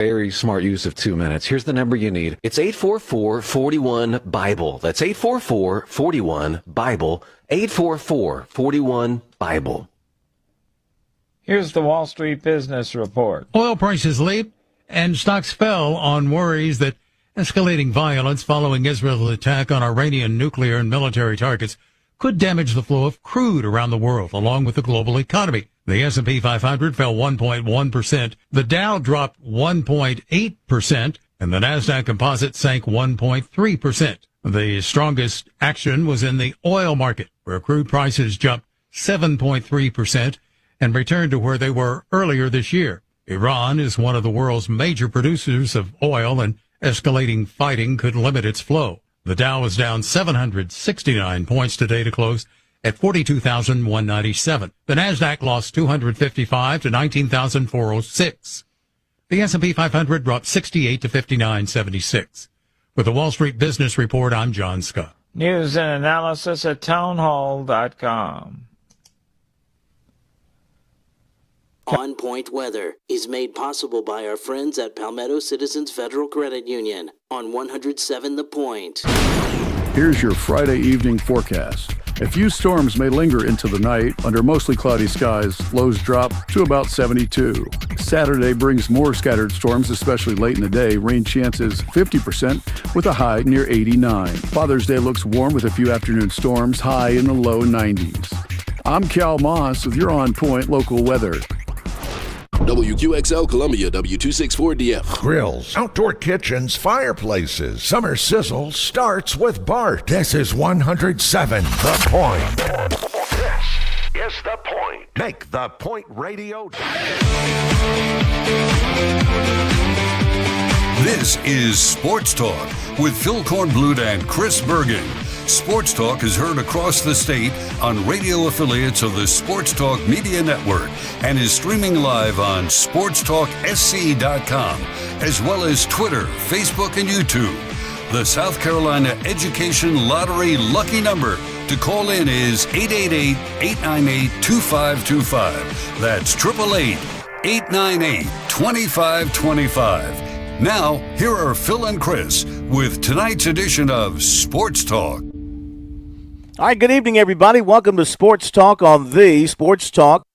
Very smart use of 2 minutes. Here's the number you need. It's 844-41-BIBLE. That's 844-41-BIBLE. 844-41-BIBLE. Here's the Wall Street Business Report. Oil prices leaped and stocks fell on worries that escalating violence following Israel's attack on Iranian nuclear and military targets could damage the flow of crude around the world, along with the global economy. The S&P 500 fell 1.1%. The Dow dropped 1.8%, and the Nasdaq Composite sank 1.3%. The strongest action was in the oil market, where crude prices jumped 7.3% and returned to where they were earlier this year. Iran is one of the world's major producers of oil, and escalating fighting could limit its flow. The Dow was down 769 points today to close at 42,197. The Nasdaq lost 255 to 19,406. The S&P 500 dropped 68 to 59.76. With the Wall Street Business Report, I'm John Scott. News and analysis at townhall.com. On Point Weather is made possible by our friends at Palmetto Citizens Federal Credit Union on 107 The Point. Here's your Friday evening forecast. A few storms may linger into the night. Under mostly cloudy skies, lows drop to about 72. Saturday brings more scattered storms, especially late in the day. Rain chances 50% with a high near 89. Father's Day looks warm with a few afternoon storms, high in the low 90s. I'm Cal Moss with your On Point local weather. WQXL Columbia, W264DF. Grills, outdoor kitchens, fireplaces. Summer sizzle starts with Bart. This is 107 The Point. This is The Point. Make The Point Radio. This is Sports Talk with Phil Kornblut and Chris Bergen. Sports Talk is heard across the state on radio affiliates of the Sports Talk Media Network and is streaming live on SportsTalkSC.com, as well as Twitter, Facebook, and YouTube. The South Carolina Education Lottery lucky number to call in is 888-898-2525. That's 888-898-2525. Now, here are Phil and Chris with tonight's edition of Sports Talk. All right, good evening, everybody. Welcome to Sports Talk on the Sports Talk.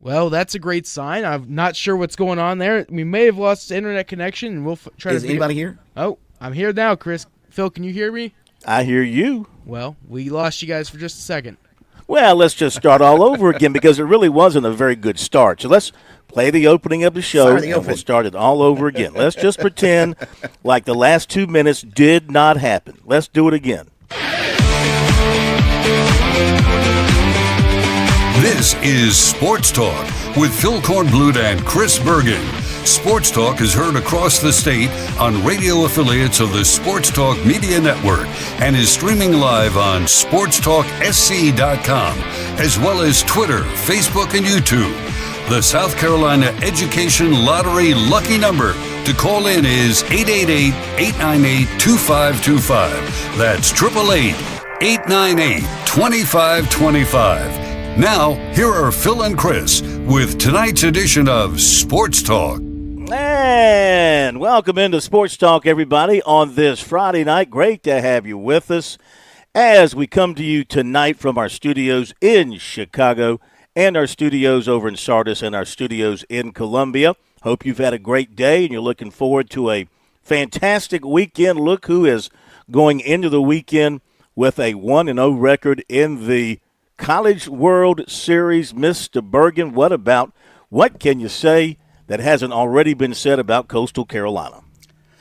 Well, that's a great sign. I'm not sure what's going on there. We may have lost internet connection, and we'll try to... Is anybody here? Oh, I'm here now, Chris. Phil, can you hear me? I hear you. Well, we lost you guys for just a second. Well, let's just start all over again because it really wasn't a very good start. So let's play the opening of the show, and we'll start it all over again. Let's just pretend like the last 2 minutes did not happen. Let's do it again. This is Sports Talk with Phil Kornblut and Chris Bergen. Sports Talk is heard across the state on radio affiliates of the Sports Talk Media Network and is streaming live on SportsTalkSC.com, as well as Twitter, Facebook, and YouTube. The South Carolina Education Lottery lucky number to call in is 888-898-2525. That's 888-898-2525. Now, here are Phil and Chris with tonight's edition of Sports Talk. And welcome into Sports Talk, everybody, on this Friday night. Great to have you with us as we come to you tonight from our studios in Chicago and our studios over in Sardis and our studios in Columbia. Hope you've had a great day and you're looking forward to a fantastic weekend. Look who is going into the weekend with a 1-0 record in the College World Series. Mr. Bergen, what can you say that hasn't already been said about Coastal Carolina?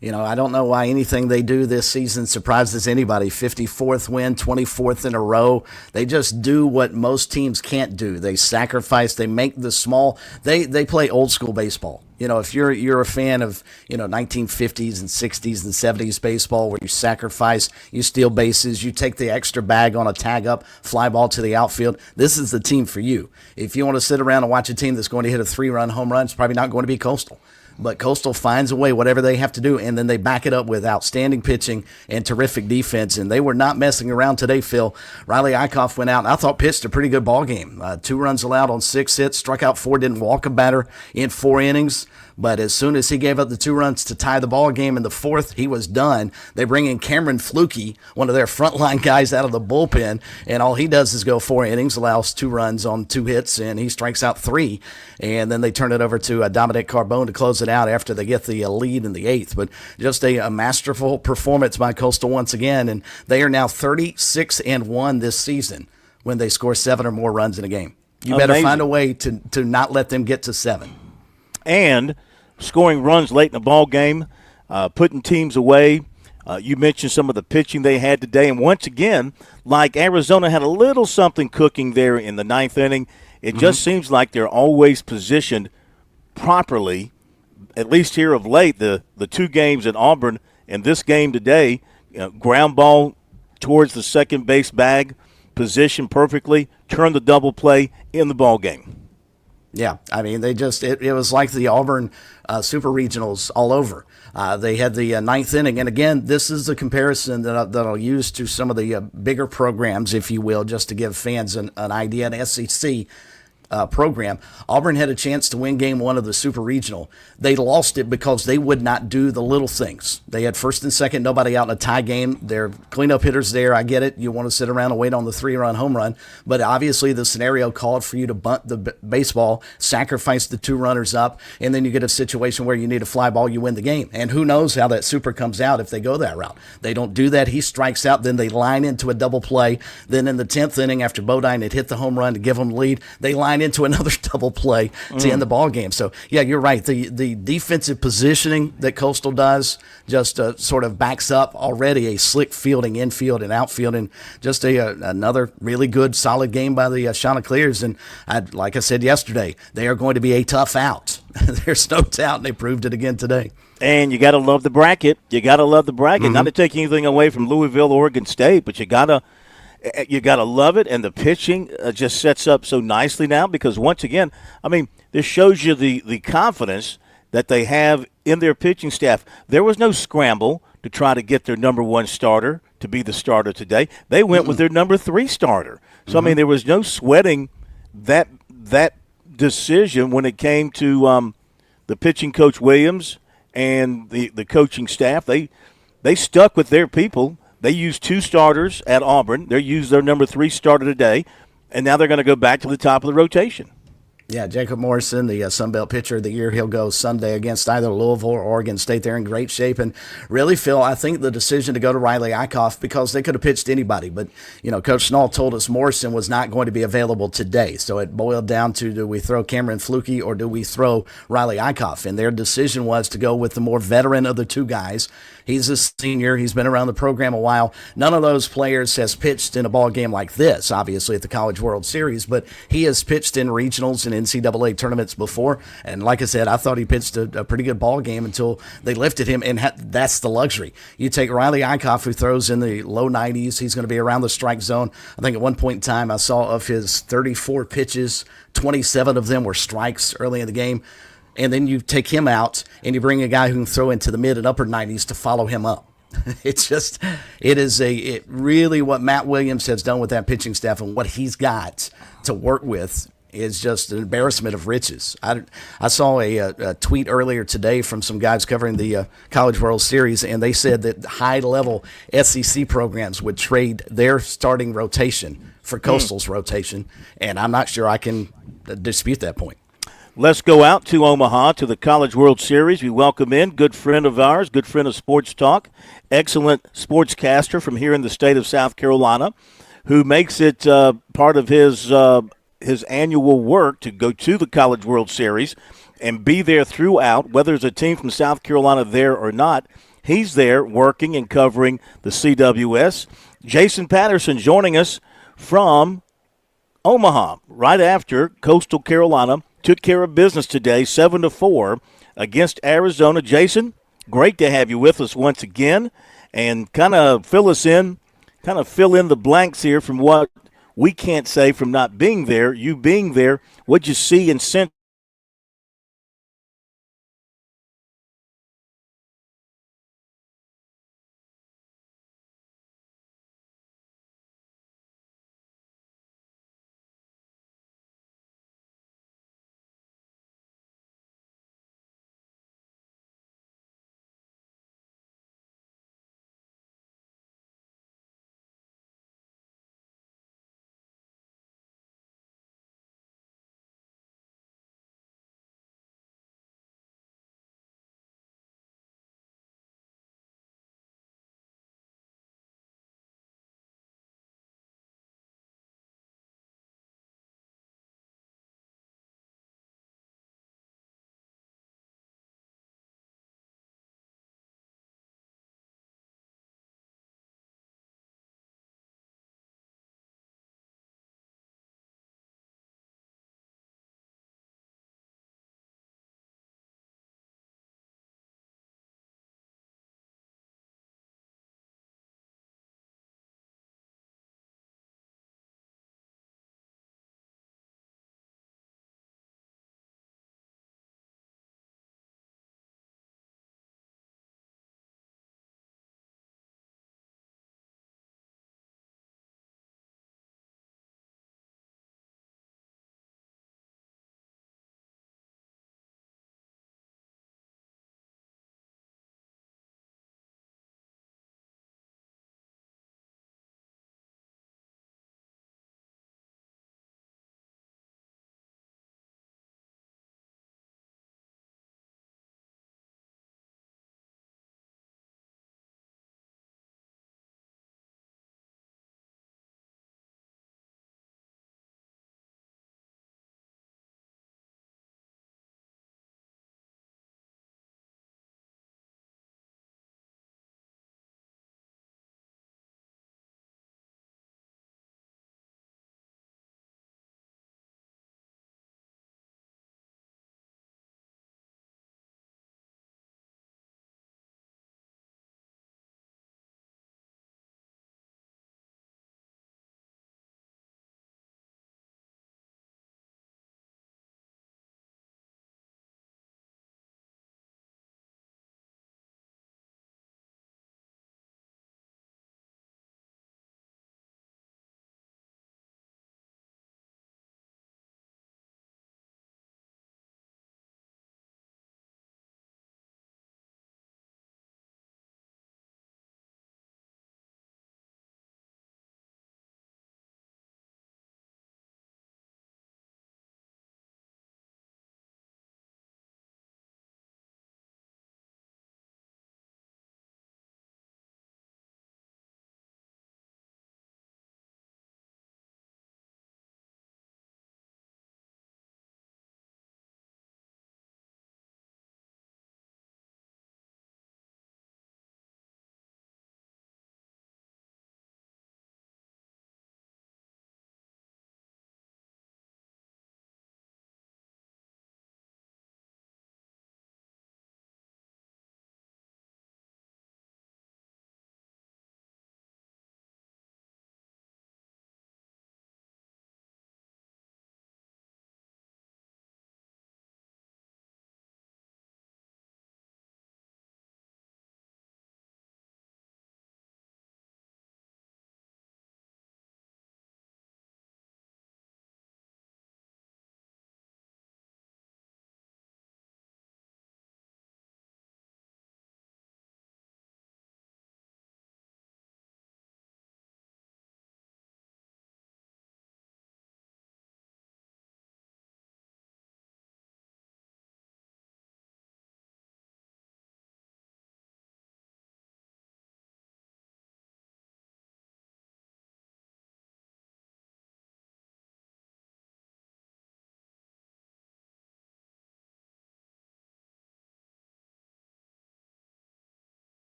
You know, I don't know why anything they do this season surprises anybody. 54th win, 24th in a row. They just do what most teams can't do. They sacrifice. They make the small. They play old school baseball. You know, if you're a fan of 1950s and 60s and 70s baseball, where you sacrifice, you steal bases, you take the extra bag on a tag up, fly ball to the outfield. This is the team for you. If you want to sit around and watch a team that's going to hit a 3-run home run, it's probably not going to be Coastal. but Coastal finds a way, whatever they have to do, and then they back it up with outstanding pitching and terrific defense, and they were not messing around today, Phil. Riley Eichhoff went out and I thought pitched a pretty good ball game. 2 runs allowed on 6 hits, struck out 4, didn't walk a batter in 4 innings. But as soon as he gave up the 2 runs to tie the ball game in the 4th, he was done. They bring in Cameron Fluke, one of their frontline guys out of the bullpen, and all he does is go 4 innings, allows 2 runs on 2 hits, and he strikes out 3. And then they turn it over to Dominic Carbone to close it out after they get the lead in the 8th. But just a masterful performance by Coastal once again, and they are now 36-1 this season when they score 7 or more runs in a game. You better find a way to not let them get to 7. And scoring runs late in the ball game, putting teams away. You mentioned some of the pitching they had today. And once again, like Arizona had a little something cooking there in the 9th inning, it just seems like they're always positioned properly, at least here of late. The 2 games at Auburn and this game today, ground ball towards the second base bag, positioned perfectly, turn the double play in the ball game. Yeah, I mean, they just it was like the Auburn Super Regionals all over. They had the 9th inning, and again, this is a comparison that I'll use to some of the bigger programs, if you will, just to give fans an idea. An SEC program. Auburn had a chance to win game 1 of the Super Regional. They lost it because they would not do the little things. They had first and second, nobody out in a tie game. Their cleanup hitters there. I get it. You want to sit around and wait on the 3-run home run, but obviously the scenario called for you to bunt the baseball, sacrifice the 2 runners up, and then you get a situation where you need a fly ball, you win the game. And who knows how that super comes out if they go that route. They don't do that. He strikes out, then they line into a double play. Then in the 10th inning, after Bodine had hit the home run to give them the lead, they line into another double play to end the ball game. So yeah, you're right. The defensive positioning that Coastal does just sort of backs up already a slick fielding, infield and outfield, and just another really good, solid game by the Chanticleers. And like I said yesterday, they are going to be a tough out. There's no doubt, and they proved it again today. And you got to love the bracket. Not to take anything away from Louisville, Oregon State, but you got to love it, and the pitching just sets up so nicely now because, once again, I mean, this shows you the confidence that they have in their pitching staff. There was no scramble to try to get their number 1 starter to be the starter today. They went with their number 3 starter. So, I mean, there was no sweating that decision when it came to the pitching coach Williams and the coaching staff. They stuck with their people. They used 2 starters at Auburn. They used their number 3 starter today, and now they're going to go back to the top of the rotation. Yeah, Jacob Morrison, the Sun Belt pitcher of the year, he'll go Sunday against either Louisville or Oregon State. They're in great shape. And really, Phil, I think the decision to go to Riley Eichhoff, because they could have pitched anybody. But, Coach Snall told us Morrison was not going to be available today. So it boiled down to, do we throw Cameron Fluke or do we throw Riley Eichhoff? And their decision was to go with the more veteran of the 2 guys. He's a senior. He's been around the program a while. None of those players has pitched in a ball game like this, obviously, at the College World Series, but he has pitched in regionals and NCAA tournaments before. And like I said, I thought he pitched a pretty good ball game until they lifted him, and that's the luxury. You take Riley Eichhoff, who throws in the low 90s. He's going to be around the strike zone. I think at one point in time I saw of his 34 pitches, 27 of them were strikes early in the game. And then you take him out and you bring a guy who can throw into the mid and upper 90s to follow him up. It really what Matt Williams has done with that pitching staff and what he's got to work with is just an embarrassment of riches. I saw a tweet earlier today from some guys covering the College World Series, and they said that high-level SEC programs would trade their starting rotation for Coastal's rotation, and I'm not sure I can dispute that point. Let's go out to Omaha to the College World Series. We welcome in good friend of ours, good friend of Sports Talk, excellent sportscaster from here in the state of South Carolina, who makes it part of his annual work to go to the College World Series and be there throughout, whether there's a team from South Carolina there or not. He's there working and covering the CWS. Jason Patterson joining us from Omaha right after Coastal Carolina took care of business today, 7-4 against Arizona. Jason, great to have you with us once again, and kind of fill in the blanks here from what we can't say from not being there. You being there, what'd you see and sense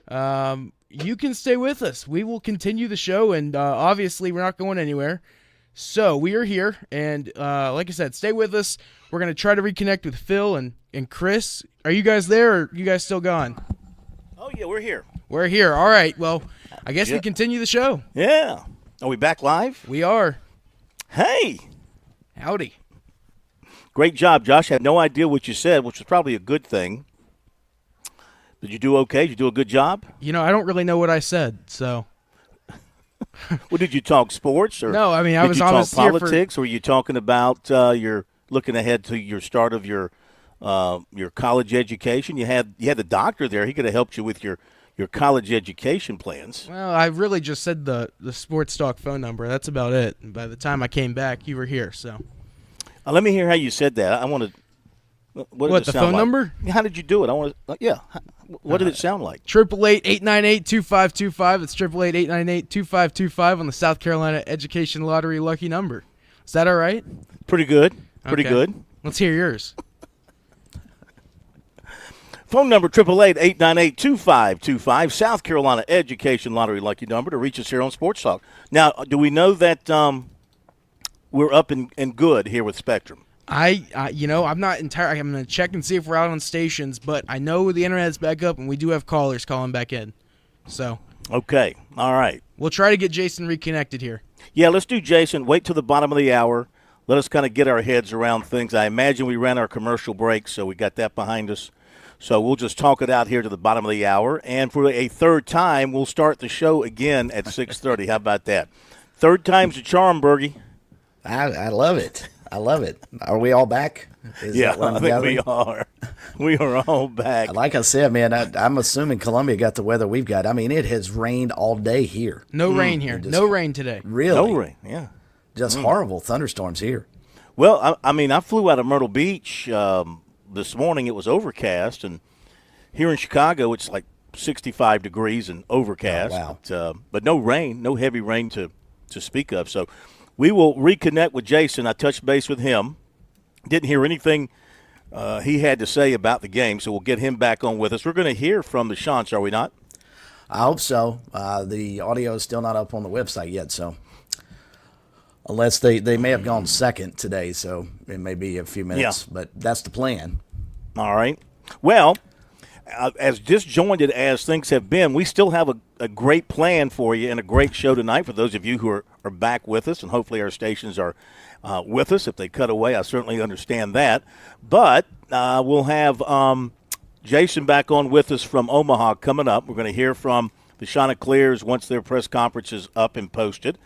you can stay with us. We will continue the show, and obviously we're not going anywhere. So we are here, and like I said, stay with us. We're going to try to reconnect with Phil and Chris. Are you guys there, or are you guys still gone? Oh, yeah, we're here. We're here. All right. Well, I guess we continue the show. Yeah. Are we back live? We are. Hey. Howdy. Great job, Josh. I had no idea what you said, which was probably a good thing. Did you do okay? Did you do a good job? I don't really know what I said, so. Well, did you talk sports? Or no, I mean, I was on honest here politics, or were you talking about you're looking ahead to your start of your college education? You had the doctor there. He could have helped you with your college education plans. Well, I really just said the Sports Talk phone number. That's about it. And by the time I came back, you were here. So, let me hear how you said that. I want to. What the phone number? How did you do it? I want to. Yeah. What did it sound like? 888-898-2525. It's 888-898-2525 on the South Carolina Education Lottery lucky number. Is that all right? Pretty good. Pretty good. Let's hear yours. Phone number 888-898-2525, South Carolina Education Lottery lucky number to reach us here on Sports Talk. Now, do we know that we're up and good here with Spectrum? I'm not entirely. I'm going to check and see if we're out on stations, but I know the internet's back up and we do have callers calling back in. So. Okay. All right. We'll try to get Jason reconnected here. Yeah, let's do Jason. Wait till the bottom of the hour. Let us kind of get our heads around things. I imagine we ran our commercial break, so we got that behind us. So we'll just talk it out here to the bottom of the hour. And for a third time, we'll start the show again at 6:30. How about that? Third time's a charm, Bergie. I love it. I love it. Are we all back? Yeah, I think we are. We are all back. Like I said, man, I'm assuming Columbia got the weather we've got. I mean, it has rained all day here. No rain here. No rain today. Really? No rain, yeah. Just horrible thunderstorms here. Well, I flew out of Myrtle Beach this morning. It was overcast, and here in Chicago, it's like 65 degrees and overcast. Oh, wow. But no rain, no heavy rain to speak of. So we will reconnect with Jason. I touched base with him. Didn't hear anything he had to say about the game, so we'll get him back on with us. We're going to hear from the Shants, are we not? I hope so. The audio is still not up on the website yet, so unless they may have gone second today, so it may be a few minutes, but that's the plan. All right. Well, as disjointed as things have been, we still have a great plan for you and a great show tonight for those of you who are back with us, and hopefully our stations are with us. If they cut away, I certainly understand that. But we'll have Jason back on with us from Omaha coming up. We're going to hear from the Chanticleers once their press conference is up and posted.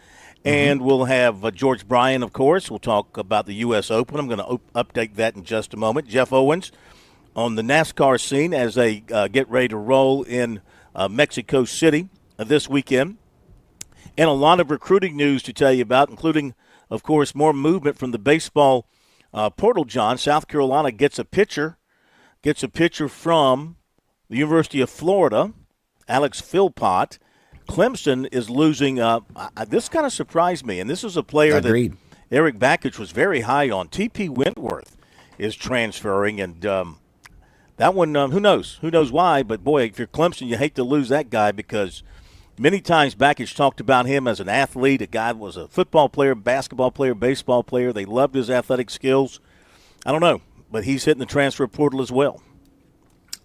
And we'll have George Bryan, of course. We'll talk about the U.S. Open. I'm going to update that in just a moment. Jeff Owens on the NASCAR scene as they get ready to roll in Mexico City this weekend. And a lot of recruiting news to tell you about, including, of course, more movement from the baseball portal, John. South Carolina gets a pitcher from the University of Florida, Alex Philpott. Clemson is losing. This kind of surprised me, and this is a player that Eric Bakich was very high on. T.P. Wentworth is transferring, and that one, who knows? Who knows why? But, boy, if you're Clemson, you hate to lose that guy because many times Bakich talked about him as an athlete. A guy was a football player, basketball player, baseball player. They loved his athletic skills. I don't know, but he's hitting the transfer portal as well.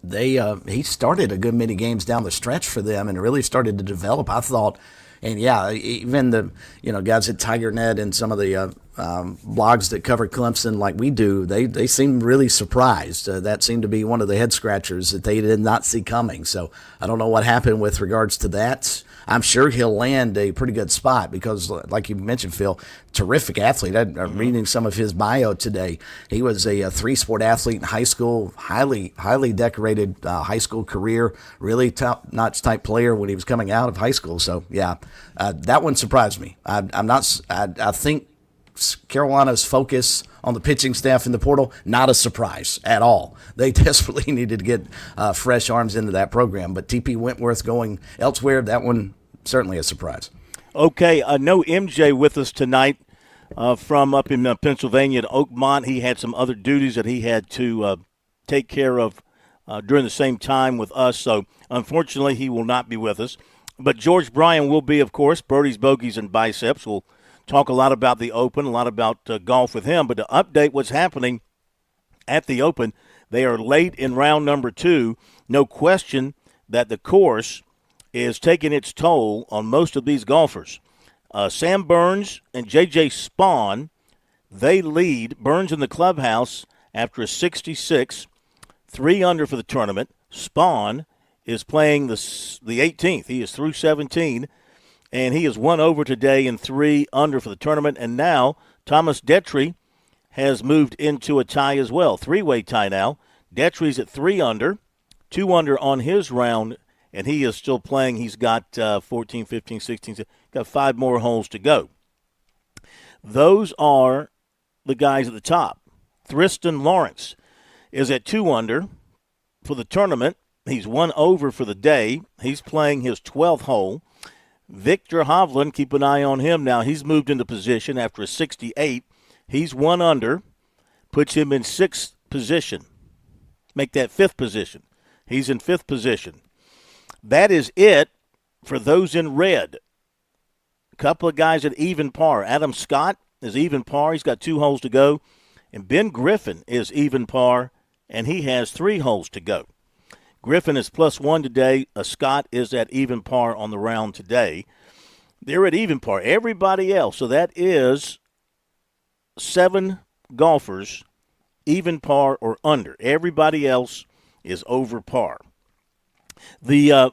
He started a good many games down the stretch for them and really started to develop, I thought. And, yeah, even the guys at TigerNet and some of the blogs that cover Clemson like we do, they seem really surprised. That seemed to be one of the head-scratchers that they did not see coming. So I don't know what happened with regards to that. I'm sure he'll land a pretty good spot because, like you mentioned, Phil, terrific athlete. I'm reading some of his bio today. He was a three-sport athlete in high school, highly decorated high school career, really top-notch type player when he was coming out of high school. So, yeah, that one surprised me. I think Carolina's focus on the pitching staff in the portal, not a surprise at all. They desperately needed to get fresh arms into that program. But T.P. Wentworth going elsewhere, that one certainly a surprise. Okay, no MJ with us tonight from up in Pennsylvania at Oakmont. He had some other duties that he had to take care of during the same time with us. So, unfortunately, he will not be with us. But George Bryan will be, of course, birdies, bogeys, and biceps. We'll talk a lot about the Open, a lot about golf with him. But to update what's happening at the Open, they are late in round number 2. No question that the course is taking its toll on most of these golfers. Sam Burns and J.J. Spawn, they lead. Burns in the clubhouse after a 66, 3 under for the tournament. Spawn is playing the 18th. He is through 17, and he is 1 over today and 3 under for the tournament. And now Thomas Detry has moved into a tie as well. 3-way tie now. Detry's at 3 under, 2 under on his round, and he is still playing. He's got 14, 15, 16, got 5 more holes to go. Those are the guys at the top. Tristan Lawrence is at 2 under for the tournament. He's 1 over for the day. He's playing his 12th hole. Victor Hovland, keep an eye on him now. He's moved into position after a 68. He's 1 under, puts him in 6th position. Make that 5th position. He's in 5th position. That is it for those in red. A couple of guys at even par. Adam Scott is even par. He's got 2 holes to go. And Ben Griffin is even par, and he has 3 holes to go. Griffin is +1 today. Scott is at even par on the round today. They're at even par. Everybody else, so that is 7 golfers even par or under. Everybody else is over par. The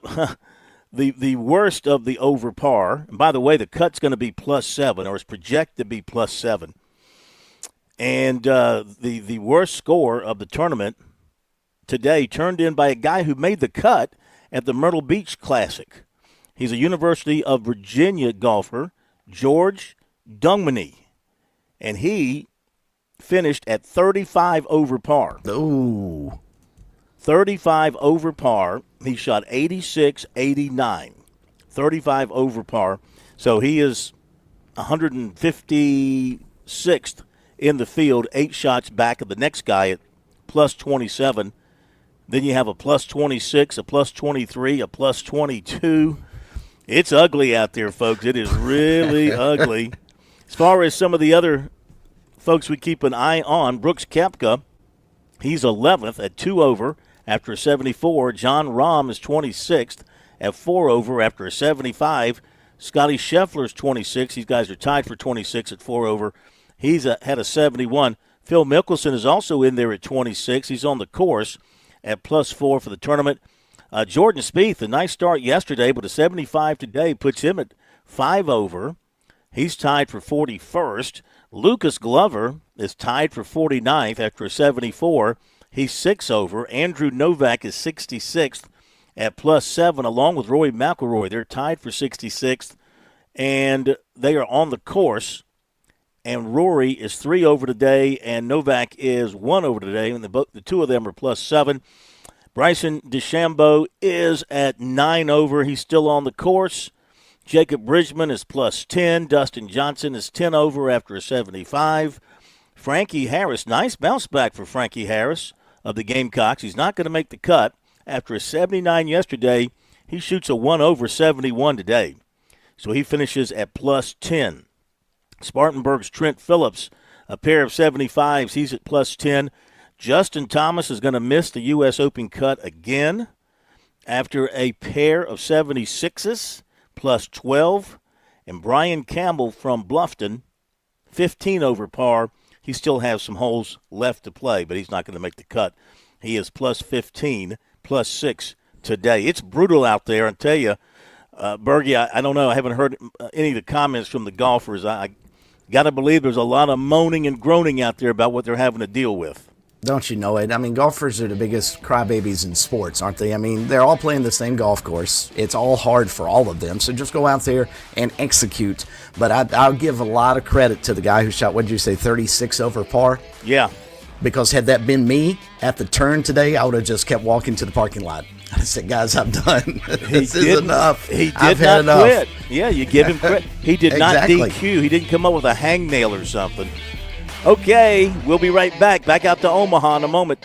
worst of the over par, and by the way, the cut's going to be +7, or is projected to be +7. And the worst score of the tournament today turned in by a guy who made the cut at the Myrtle Beach Classic. He's a University of Virginia golfer, George Dungmany, and he finished at 35 over par. Ooh. 35 over par. He shot 86, 89. 35 over par. So he is 156th in the field, 8 shots back of the next guy at +27. Then you have a +26, a +23, a +22. It's ugly out there, folks. It is really ugly. As far as some of the other folks we keep an eye on, Brooks Koepka, he's 11th at 2 over after a 74. John Rahm is 26th at 4 over after a 75. Scotty Scheffler's 26. These guys are tied for 26 at 4 over. He's had a 71. Phil Mickelson is also in there at 26. He's on the course at +4 for the tournament. Jordan Spieth, a nice start yesterday, but a 75 today puts him at 5 over. He's tied for 41st. Lucas Glover is tied for 49th after a 74. He's 6 over. Andrew Novak is 66th at +7, along with Rory McIlroy. They're tied for 66th, and they are on the course. And Rory is 3 over today, and Novak is 1 over today, and the two of them are +7. Bryson DeChambeau is at 9 over. He's still on the course. Jacob Bridgman is +10. Dustin Johnson is 10 over after a 75. Frankie Harris, nice bounce back for Frankie Harris of the Gamecocks. He's not going to make the cut. After a 79 yesterday, he shoots a 1 over 71 today. So he finishes at +10. Spartanburg's Trent Phillips, a pair of 75s. He's at +10. Justin Thomas is going to miss the U.S. Open cut again after a pair of 76s, +12. And Brian Campbell from Bluffton, 15 over par. He still has some holes left to play, but he's not going to make the cut. He is +15, +6 today. It's brutal out there, I tell you. Bergie, I don't know. I haven't heard any of the comments from the golfers. I got to believe there's a lot of moaning and groaning out there about what they're having to deal with. Don't you know it? I mean, golfers are the biggest crybabies in sports, aren't they? I mean, they're all playing the same golf course. It's all hard for all of them. So just go out there and execute. But I'll give a lot of credit to the guy who shot, what did you say, 36 over par? Yeah. Because had that been me at the turn today, I would have just kept walking to the parking lot. I said, guys, I'm done. This is enough. He I've did had not enough. quit. Yeah, you give him credit. He did Exactly. not DQ. He didn't come up with a hangnail or something. Okay, we'll be right back. Back out to Omaha in a moment.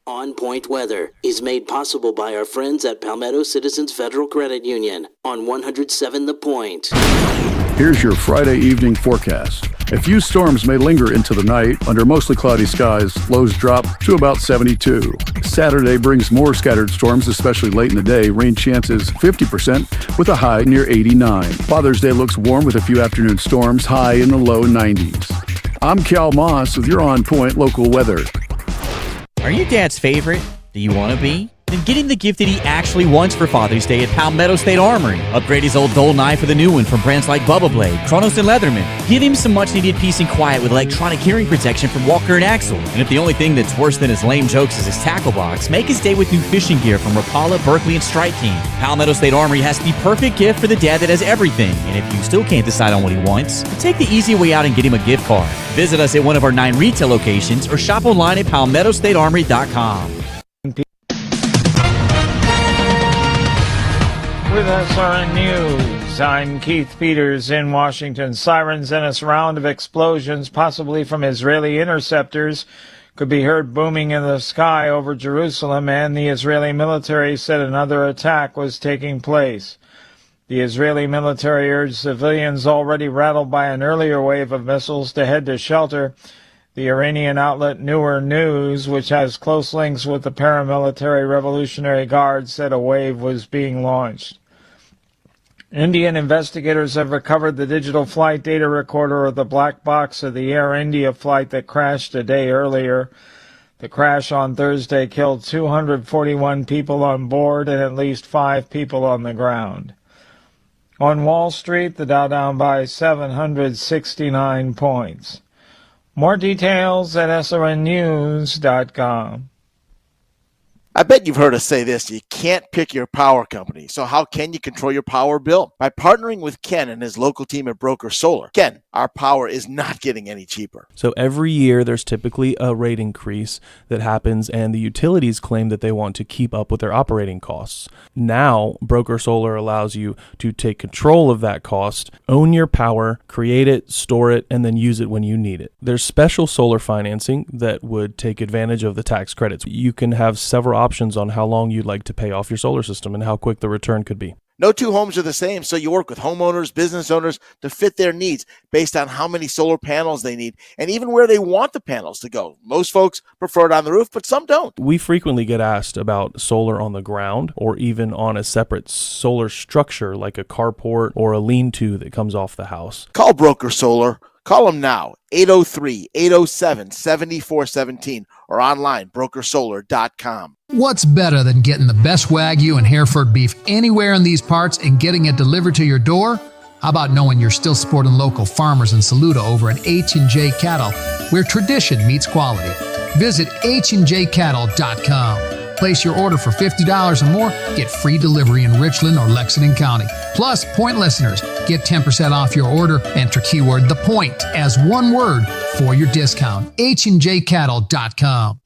On Point Weather is made possible by our friends at Palmetto Citizens Federal Credit Union on 107 The Point. Here's your Friday evening forecast. A few storms may linger into the night. Under mostly cloudy skies, lows drop to about 72. Saturday brings more scattered storms, especially late in the day. Rain chances 50% with a high near 89. Father's Day looks warm with a few afternoon storms, high in the low 90s. I'm Cal Moss with your On Point local weather. Are you Dad's favorite? Do you want to be? Then get him the gift that he actually wants for Father's Day at Palmetto State Armory. Upgrade his old dull knife with a new one from brands like Bubba Blade, Kronos, and Leatherman. Give him some much-needed peace and quiet with electronic hearing protection from Walker and Axel. And if the only thing that's worse than his lame jokes is his tackle box, make his day with new fishing gear from Rapala, Berkeley, and Strike Team. Palmetto State Armory has the perfect gift for the dad that has everything. And if you still can't decide on what he wants, take the easy way out and get him a gift card. Visit us at one of our 9 retail locations or shop online at palmettostatearmory.com. With SRN News, I'm Keith Peters in Washington. Sirens and a round of explosions, possibly from Israeli interceptors, could be heard booming in the sky over Jerusalem, and the Israeli military said another attack was taking place. The Israeli military urged civilians already rattled by an earlier wave of missiles to head to shelter. The Iranian outlet Newer News, which has close links with the paramilitary Revolutionary Guard, said a wave was being launched. Indian investigators have recovered the digital flight data recorder of the black box of the Air India flight that crashed a day earlier. The crash on Thursday killed 241 people on board and at least 5 people on the ground. On Wall Street, the Dow down by 769 points. More details at srnnews.com. I bet you've heard us say this, you can't pick your power company. So how can you control your power bill? By partnering with Ken and his local team at Broker Solar. Ken, our power is not getting any cheaper. So every year there's typically a rate increase that happens, and the utilities claim that they want to keep up with their operating costs. Now, Broker Solar allows you to take control of that cost, own your power, create it, store it, and then use it when you need it. There's special solar financing that would take advantage of the tax credits. You can have several options on how long you'd like to pay off your solar system and how quick the return could be. No two homes are the same, so you work with homeowners, business owners to fit their needs based on how many solar panels they need and even where they want the panels to go. Most folks prefer it on the roof, but some don't. We frequently get asked about solar on the ground or even on a separate solar structure like a carport or a lean-to that comes off the house. Call Broker Solar. Call them now, 803-807-7417 or online, brokersolar.com. What's better than getting the best Wagyu and Hereford beef anywhere in these parts and getting it delivered to your door? How about knowing you're still supporting local farmers in Saluda over at H&J Cattle, where tradition meets quality? Visit HandJCattle.com. Place your order for $50 or more, get free delivery in Richland or Lexington County. Plus, Point listeners get 10% off your order. Enter keyword The Point as one word for your discount. HandJCattle.com.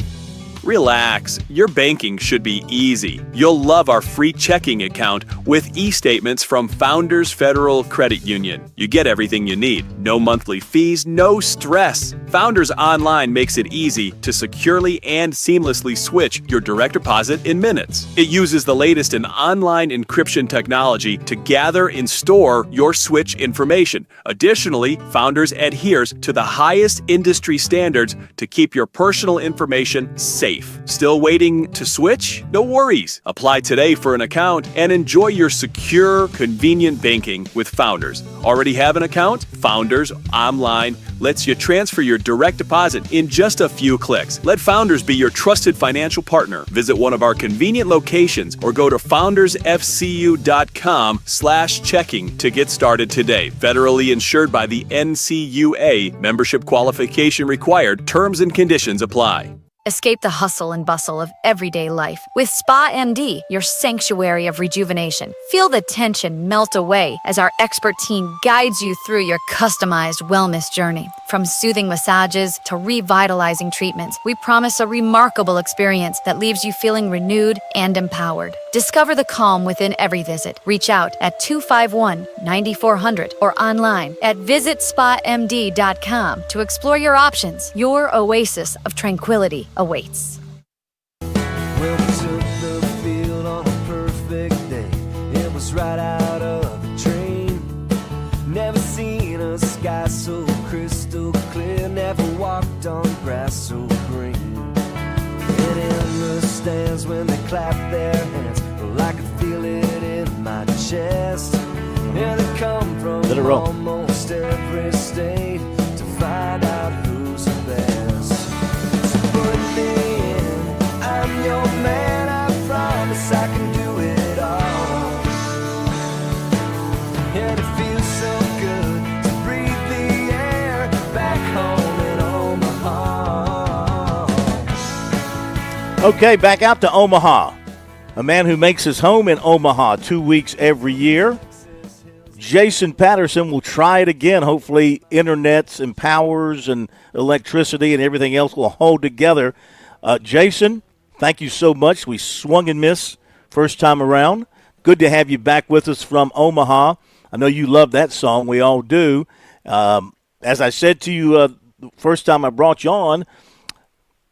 Relax. Your banking should be easy. You'll love our free checking account with e-statements from Founders Federal Credit Union. You get everything you need. No monthly fees, no stress. Founders Online makes it easy to securely and seamlessly switch your direct deposit in minutes. It uses the latest in online encryption technology to gather and store your switch information. Additionally, Founders adheres to the highest industry standards to keep your personal information safe. Still waiting to switch? No worries. Apply today for an account and enjoy your secure, convenient banking with Founders. Already have an account? Founders Online lets you transfer your direct deposit in just a few clicks. Let Founders be your trusted financial partner. Visit one of our convenient locations or go to foundersfcu.com/checking to get started today. Federally insured by the NCUA. Membership qualification required. Terms and conditions apply. Escape the hustle and bustle of everyday life with Spa MD, your sanctuary of rejuvenation. Feel the tension melt away as our expert team guides you through your customized wellness journey. From soothing massages to revitalizing treatments, we promise a remarkable experience that leaves you feeling renewed and empowered. Discover the calm within every visit. Reach out at 251-9400 or online at visitspamd.com to explore your options. Your oasis of tranquility awaits. was right out of a dream. Never seen a sky so crystal clear, never walked on grass so green. And in the stands when they clap their hands, well, I could feel it in my chest. And they come from almost every state to find out who's the best. So put me in, I'm your man, I promise I can do it all. And it feels so good to breathe the air back home in Omaha. Okay, back out to Omaha. A man who makes his home in Omaha 2 weeks every year. Jason Patterson will try it again. Hopefully internets and powers and electricity and everything else will hold together. Jason, thank you so much. We swung and missed first time around. Good to have you back with us from Omaha. I know you love that song. We all do. As I said to you the first time I brought you on,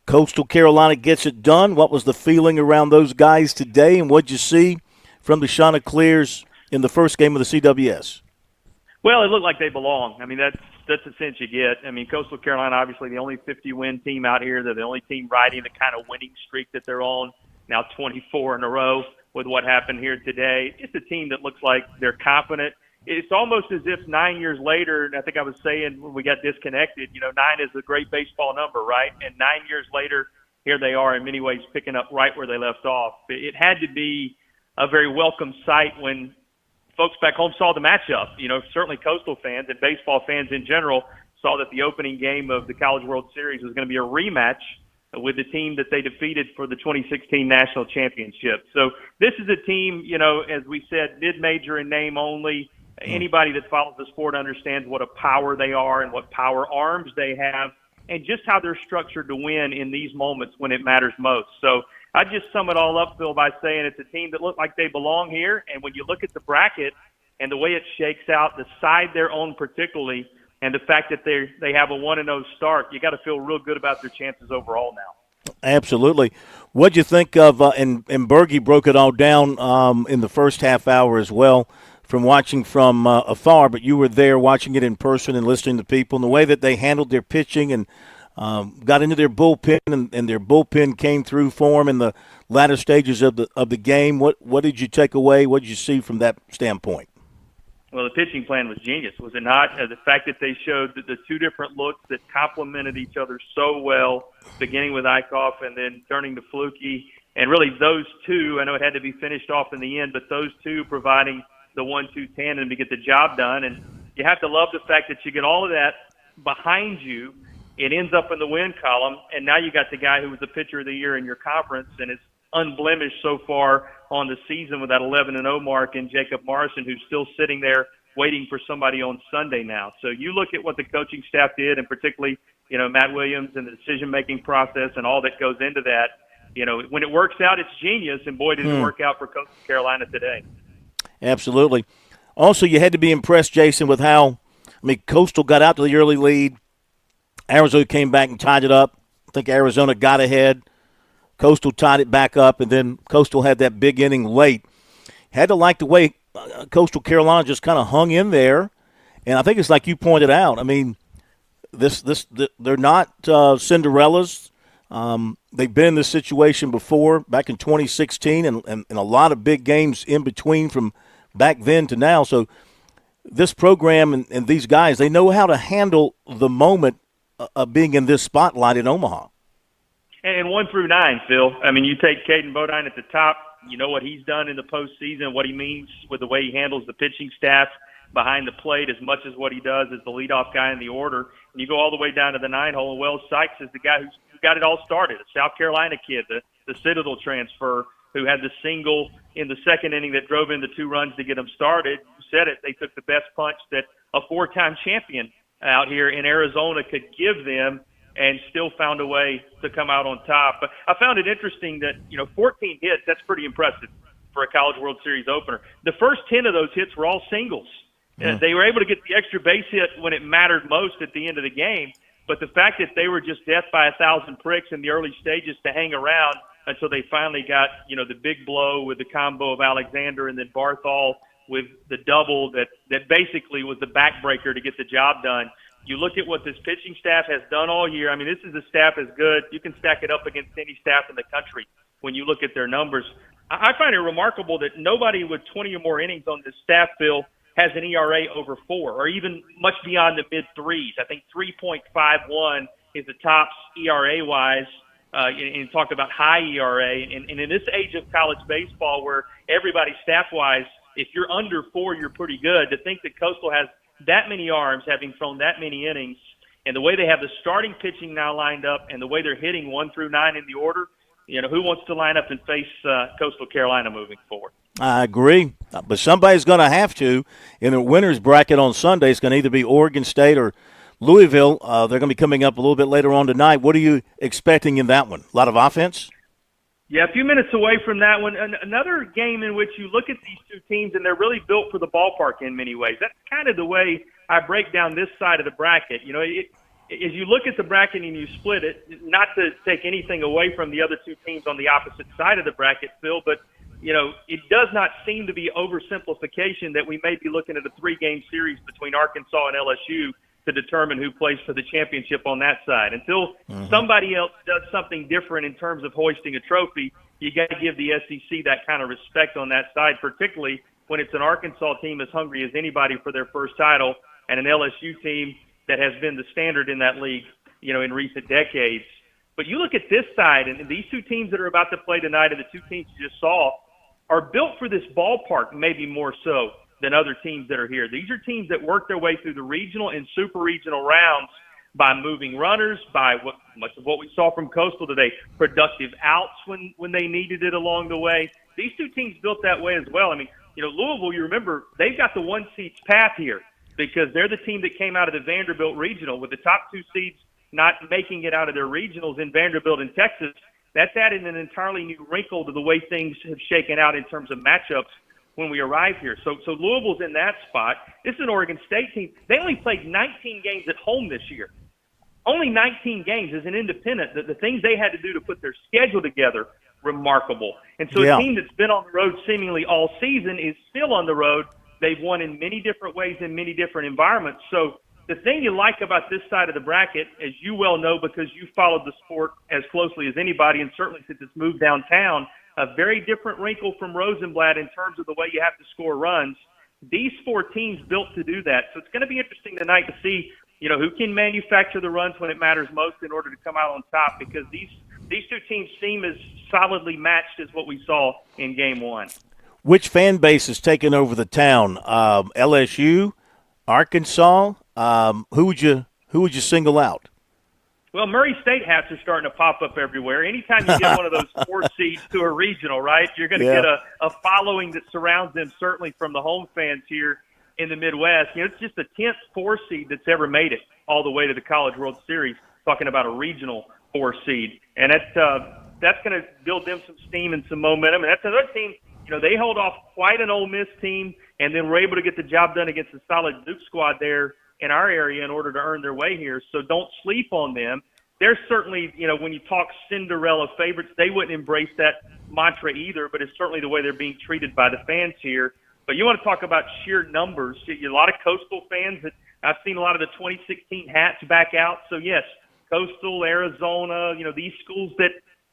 Coastal Carolina gets it done. What was the feeling around those guys today, and what did you see from the Chanticleers in the first game of the CWS? Well, it looked like they belong. I mean, that's the sense you get. I mean, Coastal Carolina, obviously the only 50-win team out here. They're the only team riding the kind of winning streak that they're on, now 24 in a row with what happened here today. It's a team that looks like they're confident. It's almost as if 9 years later, and I think I was saying when we got disconnected, 9 is a great baseball number, right? And 9 years later, here they are in many ways picking up right where they left off. It had to be a very welcome sight when folks back home saw the matchup. Certainly Coastal fans and baseball fans in general saw that the opening game of the College World Series was going to be a rematch with the team that they defeated for the 2016 National Championship. So this is a team, as we said, mid-major in name only. Anybody that follows the sport understands what a power they are and what power arms they have and just how they're structured to win in these moments when it matters most. So I just sum it all up, Phil, by saying it's a team that look like they belong here. And when you look at the bracket and the way it shakes out, the side they're on particularly, and the fact that they have a 1-0 start, you got to feel real good about their chances overall now. Absolutely. What'd you think of, and Bergie broke it all down in the first half hour as well, from watching from afar, but you were there watching it in person and listening to people, and the way that they handled their pitching and got into their bullpen, and their bullpen came through for them in the latter stages of the game. What did you take away? What did you see from that standpoint? Well, the pitching plan was genius, was it not? The fact that they showed the two different looks that complemented each other so well, beginning with Eichhoff and then turning to Fluky, and really those two, I know it had to be finished off in the end, but those two providing the 1-2 tandem to get the job done. And you have to love the fact that you get all of that behind you. It ends up in the win column, and now you got the guy who was the pitcher of the year in your conference and is unblemished so far on the season with that 11-0 mark in Jacob Morrison, who's still sitting there waiting for somebody on Sunday now. So you look at what the coaching staff did, and particularly, Matt Williams and the decision-making process and all that goes into that. When it works out, it's genius, and boy, did it work out for Coastal Carolina today. Absolutely. Also, you had to be impressed, Jason, with how, Coastal got out to the early lead. Arizona came back and tied it up. I think Arizona got ahead. Coastal tied it back up, and then Coastal had that big inning late. Had to like the way Coastal Carolina just kind of hung in there, and I think it's like you pointed out. They're not Cinderellas. They've been in this situation before, back in 2016, and a lot of big games in between from back then to now. So this program and these guys, they know how to handle the moment of being in this spotlight in Omaha. And 1 through 9, Phil. You take Caden Bodine at the top. You know what he's done in the postseason, what he means with the way he handles the pitching staff behind the plate as much as what he does as the leadoff guy in the order. And you go all the way down to the 9-hole, and Wells Sykes is the guy who got it all started, a South Carolina kid, the Citadel transfer, who had the single in the second inning that drove in the 2 runs to get them started. You said it, they took the best punch that a 4-time champion out here in Arizona could give them, and still found a way to come out on top. But I found it interesting that, 14 hits, that's pretty impressive for a College World Series opener. The first 10 of those hits were all singles. They were able to get the extra base hit when it mattered most at the end of the game. But the fact that they were just death by 1,000 pricks in the early stages to hang around, until they finally got, the big blow with the combo of Alexander and then Barthol with the double that basically was the backbreaker to get the job done. You look at what this pitching staff has done all year. I mean, this is a staff as good. You can stack it up against any staff in the country when you look at their numbers. I find it remarkable that nobody with 20 or more innings on this staff, Phil, has an ERA over 4 or even much beyond the mid-threes. I think 3.51 is the tops ERA-wise. And talk about high ERA. And in this age of college baseball where everybody staff-wise, if you're under 4, you're pretty good. To think that Coastal has that many arms, having thrown that many innings, and the way they have the starting pitching now lined up and the way they're hitting 1 through 9 in the order, who wants to line up and face Coastal Carolina moving forward? I agree, but somebody's going to have to. In the winner's bracket on Sunday, it's going to either be Oregon State or Louisville. They're going to be coming up a little bit later on tonight. What are you expecting in that one? A lot of offense? Yeah, a few minutes away from that one. Another game in which you look at these two teams, and they're really built for the ballpark in many ways. That's kind of the way I break down this side of the bracket. As you look at the bracket and you split it, not to take anything away from the other two teams on the opposite side of the bracket, Phil, but it does not seem to be oversimplification that we may be looking at a 3-game series between Arkansas and LSU to determine who plays for the championship on that side. Until somebody else does something different in terms of hoisting a trophy, you got to give the SEC that kind of respect on that side, particularly when it's an Arkansas team as hungry as anybody for their first title and an LSU team that has been the standard in that league, in recent decades. But you look at this side, and these two teams that are about to play tonight and the two teams you just saw are built for this ballpark, maybe more so than other teams that are here. These are teams that work their way through the regional and super regional rounds by moving runners, by much of what we saw from Coastal today, productive outs when they needed it along the way. These two teams built that way as well. I mean, Louisville, you remember, they've got the 1 seed's path here because they're the team that came out of the Vanderbilt regional with the top 2 seeds not making it out of their regionals in Vanderbilt and Texas. That's added an entirely new wrinkle to the way things have shaken out in terms of matchups when we arrive here. So Louisville's in that spot. This is an Oregon State team. They only played 19 games at home this year. Only 19 games as an independent. The things they had to do to put their schedule together, remarkable. And so a team that's been on the road seemingly all season is still on the road. They've won in many different ways in many different environments. So the thing you like about this side of the bracket, as you well know because you followed the sport as closely as anybody, and certainly since it's moved downtown, a very different wrinkle from Rosenblatt in terms of the way you have to score runs. These 4 teams built to do that. So it's going to be interesting tonight to see, who can manufacture the runs when it matters most in order to come out on top, because these two teams seem as solidly matched as what we saw in Game 1. Which fan base is taking over the town? LSU, Arkansas? Who would you single out? Well, Murray State hats are starting to pop up everywhere. Anytime you get one of those 4 seeds to a regional, right, you're going to get a following that surrounds them, certainly from the home fans here in the Midwest. It's just the 10th 4 seed that's ever made it all the way to the College World Series, talking about a regional 4 seed. And that's going to build them some steam and some momentum. And that's another team, they hold off quite an Ole Miss team, and then were able to get the job done against a solid Duke squad there in our area in order to earn their way here. So don't sleep on them. They're certainly, when you talk Cinderella favorites, they wouldn't embrace that mantra either, but it's certainly the way they're being treated by the fans here. But you want to talk about sheer numbers. A lot of Coastal fans that I've seen a lot of the 2016 hats back out. So yes, Coastal, Arizona, these schools that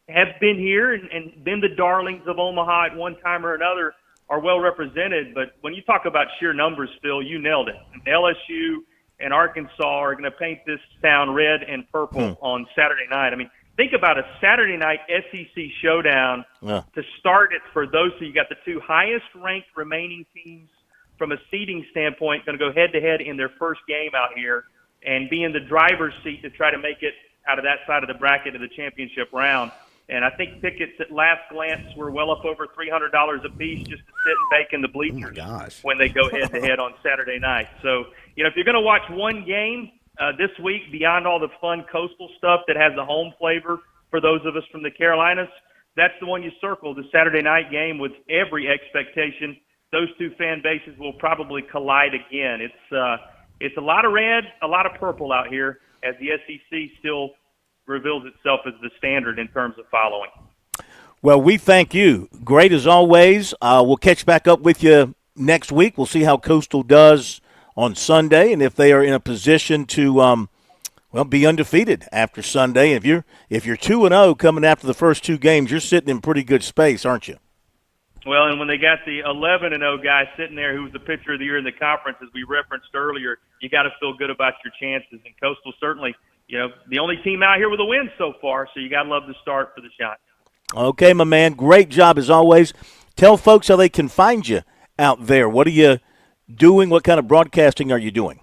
have been here and been the darlings of Omaha at one time or another are well represented. But when you talk about sheer numbers, Phil, you nailed it. LSU and Arkansas are going to paint this town red and purple on Saturday night. I mean, think about a Saturday night SEC showdown to start it for those two. You got the 2 highest-ranked remaining teams from a seeding standpoint going to go head-to-head in their first game out here and be in the driver's seat to try to make it out of that side of the bracket to the championship round. And I think tickets at last glance were well up over $300 a piece just to sit and bake in the bleachers when they go head-to-head on Saturday night. So, if you're going to watch one game this week, beyond all the fun Coastal stuff that has the home flavor for those of us from the Carolinas, that's the one you circle, the Saturday night game with every expectation. Those two fan bases will probably collide again. It's a lot of red, a lot of purple out here as the SEC still reveals itself as the standard in terms of following. Well, we thank you. Great as always. We'll catch back up with you next week. We'll see how Coastal does on Sunday and if they are in a position to be undefeated after Sunday. If you're 2-0 coming after the first two games, you're sitting in pretty good space, aren't you? Well, and when they got the 11-0 guy sitting there who was the pitcher of the year in the conference, as we referenced earlier, you got to feel good about your chances. And Coastal certainly, the only team out here with a win so far, so you got to love the start for the Shot. Okay, my man. Great job as always. Tell folks how they can find you out there. What are you doing? What kind of broadcasting are you doing?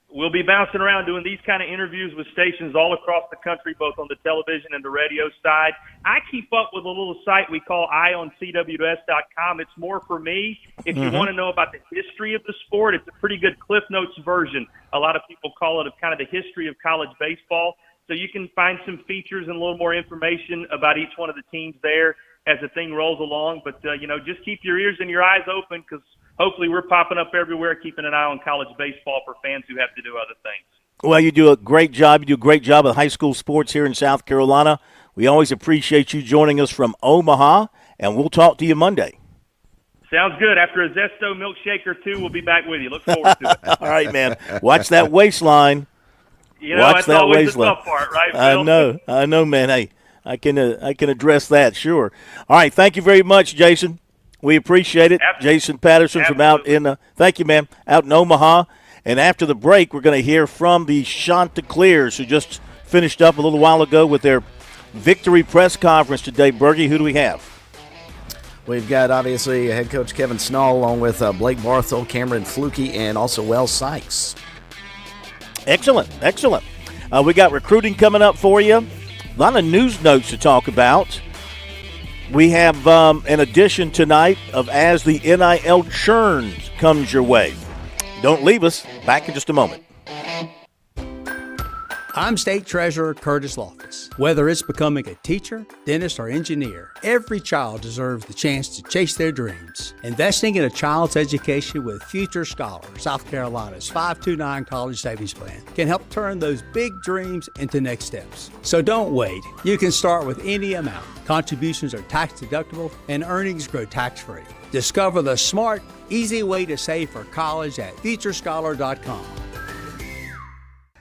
We'll be bouncing around doing these kind of interviews with stations all across the country, both on the television and the radio side. I keep up with a little site we call eyeoncws.com. It's more for me. If you want to know about the history of the sport, it's a pretty good Cliff Notes version. A lot of people call it kind of the history of college baseball. So you can find some features and a little more information about each one of the teams there as the thing rolls along. But, just keep your ears and your eyes open because hopefully we're popping up everywhere, keeping an eye on college baseball for fans who have to do other things. Well, you do a great job. You do a great job with high school sports here in South Carolina. We always appreciate you joining us from Omaha, and we'll talk to you Monday. Sounds good. After a Zesto milkshake or two, we'll be back with you. Look forward to it. All right, man. Watch that waistline. That's always the tough part, right, Phil? I know, man. Hey, I can address that, sure. All right, thank you very much, Jason. We appreciate it. Absolutely. Jason Patterson from out in thank you, man, out in Omaha. And after the break, we're going to hear from the Chanticleers, who just finished up a little while ago with their victory press conference today. Bergie, who do we have? We've got, obviously, head coach Kevin Snall, along with Blake Barthel, Cameron Flukie, and also Wells Sykes. Excellent. We got recruiting coming up for you. A lot of news notes to talk about. We have an edition tonight of As the NIL Churn Comes Your Way. Don't leave us. Back in just a moment. I'm State Treasurer Curtis Loftus. Whether it's becoming a teacher, dentist, or engineer, every child deserves the chance to chase their dreams. Investing in a child's education with Future Scholar, South Carolina's 529 College Savings Plan, can help turn those big dreams into next steps. So don't wait. You can start with any amount. Contributions are tax deductible and earnings grow tax-free. Discover the smart, easy way to save for college at futurescholar.com.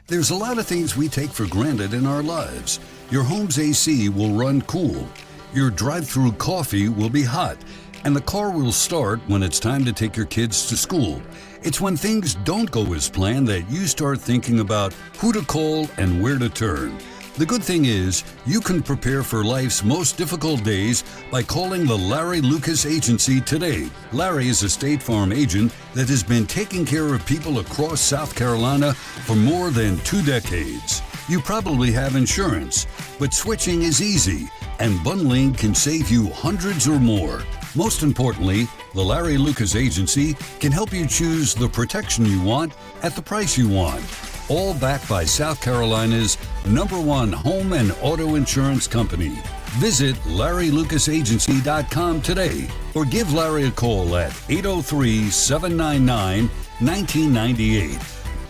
There's a lot of things we take for granted in our lives. Your home's AC will run cool. Your drive-through coffee will be hot. And the car will start when it's time to take your kids to school. It's when things don't go as planned that you start thinking about who to call and where to turn. The good thing is, you can prepare for life's most difficult days by calling the Larry Lucas Agency today. Larry is a State Farm agent that has been taking care of people across South Carolina for more than 2 decades. You probably have insurance, but switching is easy, and bundling can save you hundreds or more. Most importantly, the Larry Lucas Agency can help you choose the protection you want at the price you want. All backed by South Carolina's #1 home and auto insurance company. Visit LarryLucasAgency.com today or give Larry a call at 803-799-1998.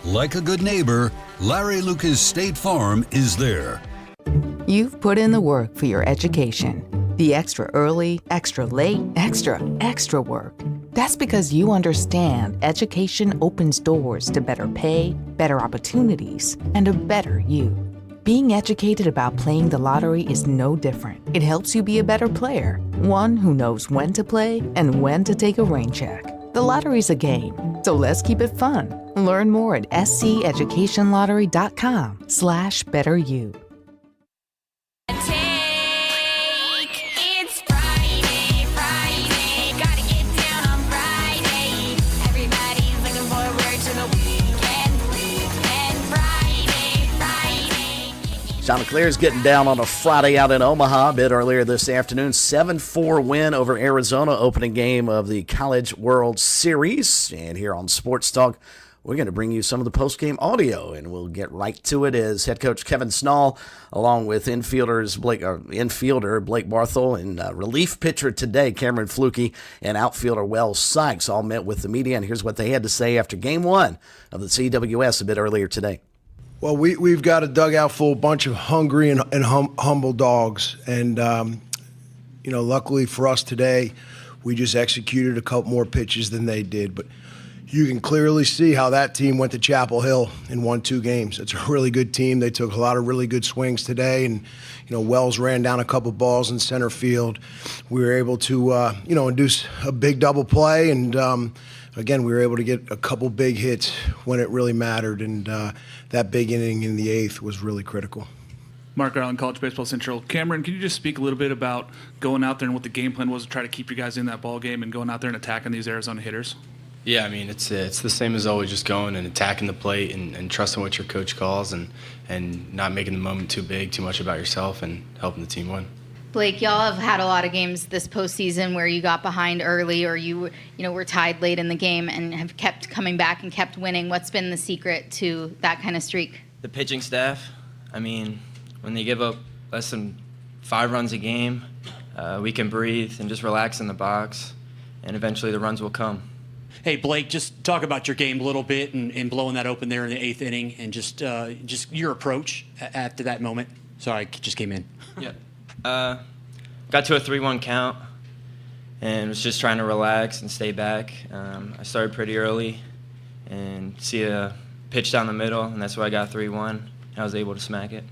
Like a good neighbor, Larry Lucas State Farm is there. You've put in the work for your education. The extra early, extra late, extra work. That's because you understand education opens doors to better pay, better opportunities, and a better you. Being educated about playing the lottery is no different. It helps you be a better player, one who knows when to play and when to take a rain check. The lottery's a game, so let's keep it fun. Learn more at sceducationlottery.com/betteryou. Chanticleers getting down on a Friday out in Omaha a bit earlier this afternoon. 7-4 win over Arizona, opening game of the College World Series. And here on Sports Talk, we're going to bring you some of the post-game audio, and we'll get right to it as head coach Kevin Snall, along with infielder Blake Barthel, and relief pitcher today, Cameron Flukie, and outfielder Wells Sykes all met with the media, and here's what they had to say after Game 1 of the CWS a bit earlier today. Well, we've got a dugout full bunch of hungry and humble dogs, and luckily for us today, we just executed a couple more pitches than they did. But you can clearly see how that team went to Chapel Hill and won 2 games. It's a really good team. They took a lot of really good swings today, and Wells ran down a couple balls in center field. We were able to induce a big double play, and again, we were able to get a couple big hits when it really mattered, and that big inning in the 8th was really critical. Mark Garland, College Baseball Central. Cameron, can you just speak a little bit about going out there and what the game plan was to try to keep you guys in that ball game and going out there and attacking these Arizona hitters? Yeah, I mean, it's the same as always, just going and attacking the plate and trusting what your coach calls and not making the moment too big, too much about yourself, and helping the team win. Blake, y'all have had a lot of games this postseason where you got behind early or you were tied late in the game and have kept coming back and kept winning. What's been the secret to that kind of streak? The pitching staff. I mean, when they give up less than 5 runs a game, we can breathe and just relax in the box, and eventually the runs will come. Hey, Blake, just talk about your game a little bit and blowing that open there in the 8th inning and just your approach after that moment. Sorry, I just came in. Yeah. Got to a 3-1 count and was just trying to relax and stay back. I started pretty early and see a pitch down the middle, and that's why I got 3-1. And I was able to smack it.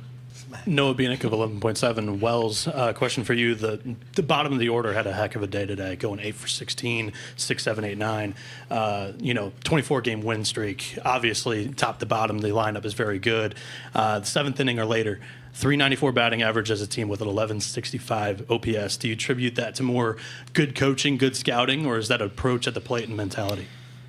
Noah Bieniek of 11.7. Wells, question for you. The bottom of the order had a heck of a day today, going 8 for 16, 6, 7, 8, 9. 24-game win streak. Obviously, top to bottom, the lineup is very good. The 7th inning or later, 394 batting average as a team with an 1165 OPS. Do you attribute that to more good coaching, good scouting, or is that approach at the plate and mentality?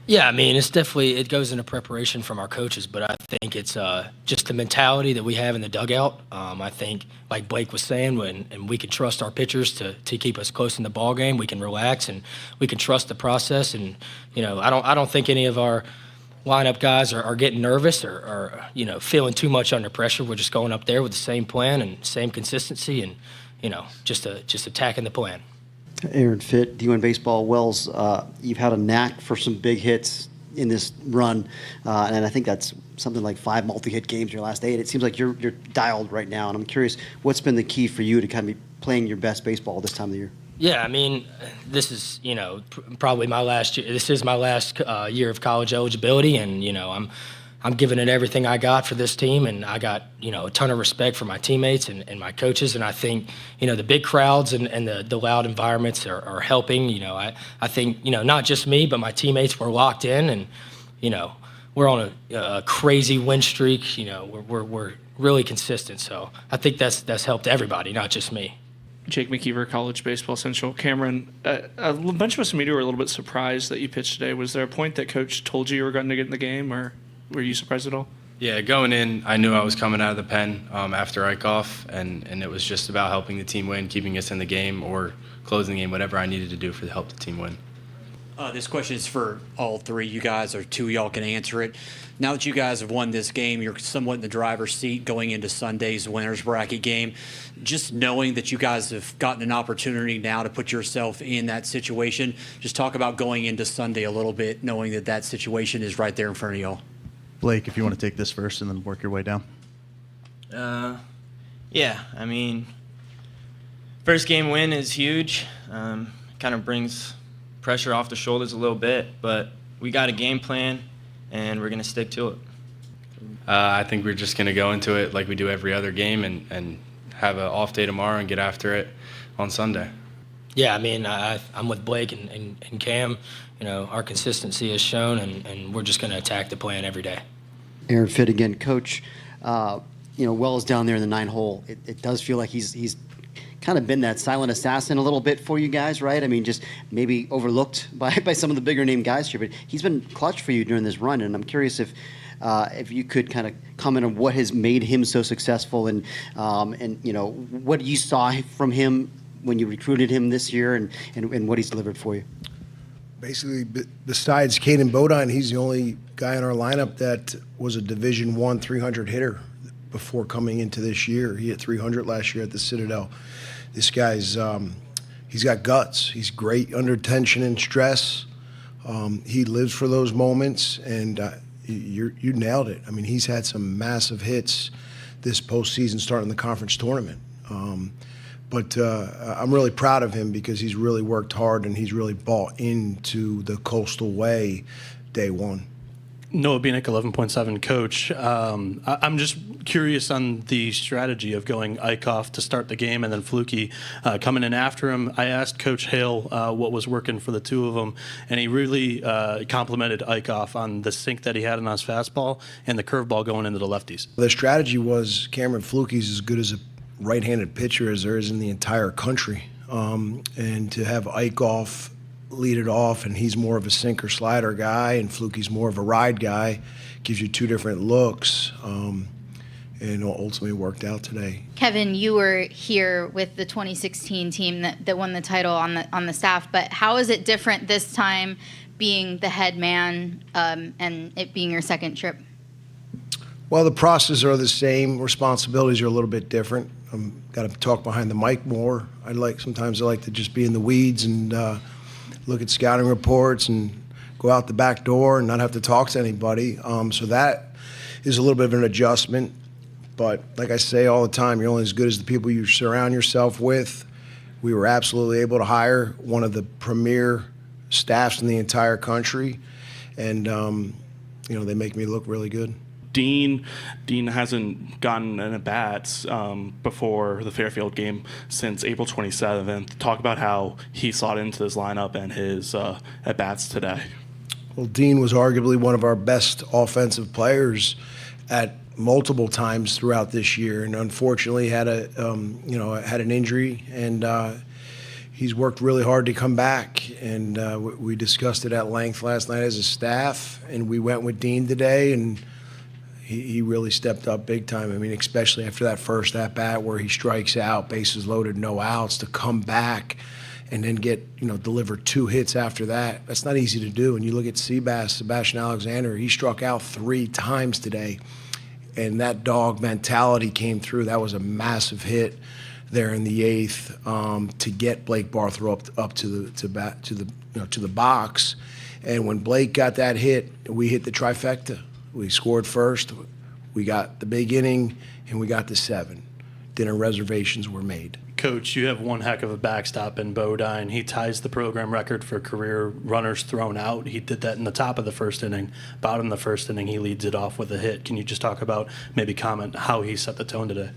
Yeah, I mean, it goes into preparation from our coaches, but I think it's just the mentality that we have in the dugout. I think, like Blake was saying, and we can trust our pitchers to keep us close in the ball game. We can relax and we can trust the process. And I don't think any of our lineup guys are getting nervous or feeling too much under pressure. We're just going up there with the same plan and same consistency, and just attacking the plan. Aaron Fitt, D1 Baseball. Wells, you've had a knack for some big hits in this run, and I think that's something like 5 multi-hit games in your last 8. It seems like you're dialed right now, and I'm curious, what's been the key for you to kind of be playing your best baseball this time of the year? Yeah, I mean, this is probably my last year. This is my last year of college eligibility, and I'm giving it everything I got for this team, and I got a ton of respect for my teammates and my coaches, and I think the big crowds and the loud environments are helping. I think not just me, but my teammates were locked in, and we're on a crazy win streak. We're really consistent, so I think that's helped everybody, not just me. Jake McKeever, College Baseball Central. Cameron, a bunch of us in media were a little bit surprised that you pitched today. Was there a point that Coach told you were going to get in the game, or were you surprised at all? Yeah, going in, I knew I was coming out of the pen after Eichhoff, and it was just about helping the team win, keeping us in the game, or closing the game, whatever I needed to do to help the team win. This question is for all three you guys, or 2 of y'all can answer it. Now that you guys have won this game, you're somewhat in the driver's seat going into Sunday's winners bracket game. Just knowing that you guys have gotten an opportunity now to put yourself in that situation, just talk about going into Sunday a little bit, knowing that situation is right there in front of y'all. Blake, if you want to take this first and then work your way down. Yeah, I mean, first game win is huge. Kind of brings pressure off the shoulders a little bit, but we got a game plan, and we're going to stick to it. I think we're just going to go into it like we do every other game and have an off day tomorrow and get after it on Sunday. Yeah, I mean, I'm with Blake and Cam. Our consistency is shown, and we're just going to attack the plan every day. Aaron Fitt again, Coach. Wells down there in the 9-hole. It does feel like he's kind of been that silent assassin a little bit for you guys, right? I mean, just maybe overlooked by some of the bigger name guys here, but he's been clutch for you during this run, and I'm curious if you could kind of comment on what has made him so successful, and what you saw from him when you recruited him this year, and what he's delivered for you. Basically, besides Caden Bodine, he's the only guy in our lineup that was a Division I 300 hitter before coming into this year. He hit 300 last year at the Citadel. This guy's he's got guts. He's great under tension and stress. He lives for those moments, and you nailed it. I mean, he's had some massive hits this postseason starting the conference tournament. But I'm really proud of him because he's really worked hard and he's really bought into the Coastal way day one. Noah Bieniek, 11.7 coach. I'm just curious on the strategy of going Eichhoff to start the game and then Flukie coming in after him. I asked Coach Hale what was working for the two of them, and he really complimented Eichhoff on the sink that he had on his fastball and the curveball going into the lefties. The strategy was Cameron Flukie's as good as a right-handed pitcher as there is in the entire country, and to have Eichhoff lead it off, and he's more of a sinker slider guy and Flukie's more of a ride guy, gives you two different looks, and ultimately worked out today. Kevin, you were here with the 2016 team that won the title on the staff, but how is it different this time being the head man and it being your second trip? Well, the processes are the same. Responsibilities are a little bit different. Got to talk behind the mic more. Sometimes I like to just be in the weeds and look at scouting reports and go out the back door and not have to talk to anybody. So that is a little bit of an adjustment. But like I say all the time, you're only as good as the people you surround yourself with. We were absolutely able to hire one of the premier staffs in the entire country. And, they make me look really good. Dean hasn't gotten an at-bats before the Fairfield game since April 27th. Talk about how he slot into this lineup and his at-bats today. Well, Dean was arguably one of our best offensive players at multiple times throughout this year, and unfortunately had an injury, and he's worked really hard to come back. And we discussed it at length last night as a staff, and we went with Dean today, and he really stepped up big time. I mean, especially after that first at-bat where he strikes out, bases loaded, no outs, to come back and then deliver 2 hits after that. That's not easy to do. And you look at Sebastian Alexander, he struck out 3 times today. And that dog mentality came through. That was a massive hit there in the 8th to get Blake Barthrow up to the box. And when Blake got that hit, we hit the trifecta. We scored first, we got the big inning, and we got the 7. Dinner reservations were made. Coach, you have one heck of a backstop in Bodine. He ties the program record for career runners thrown out. He did that in the top of the first inning. Bottom of the first inning, he leads it off with a hit. Can you just talk about, maybe comment, how he set the tone today?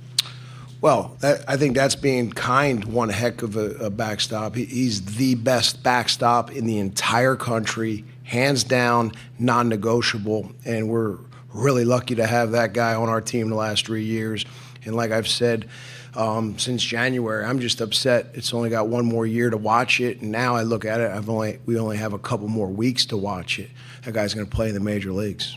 Well, I think that's being kind, one heck of a backstop. He's the best backstop in the entire country, hands down, non-negotiable, and we're really lucky to have that guy on our team the last 3 years. And like I've said since January, I'm just upset it's only got one more year to watch it, and now I look at it, we only have a couple more weeks to watch it. That guy's going to play in the major leagues.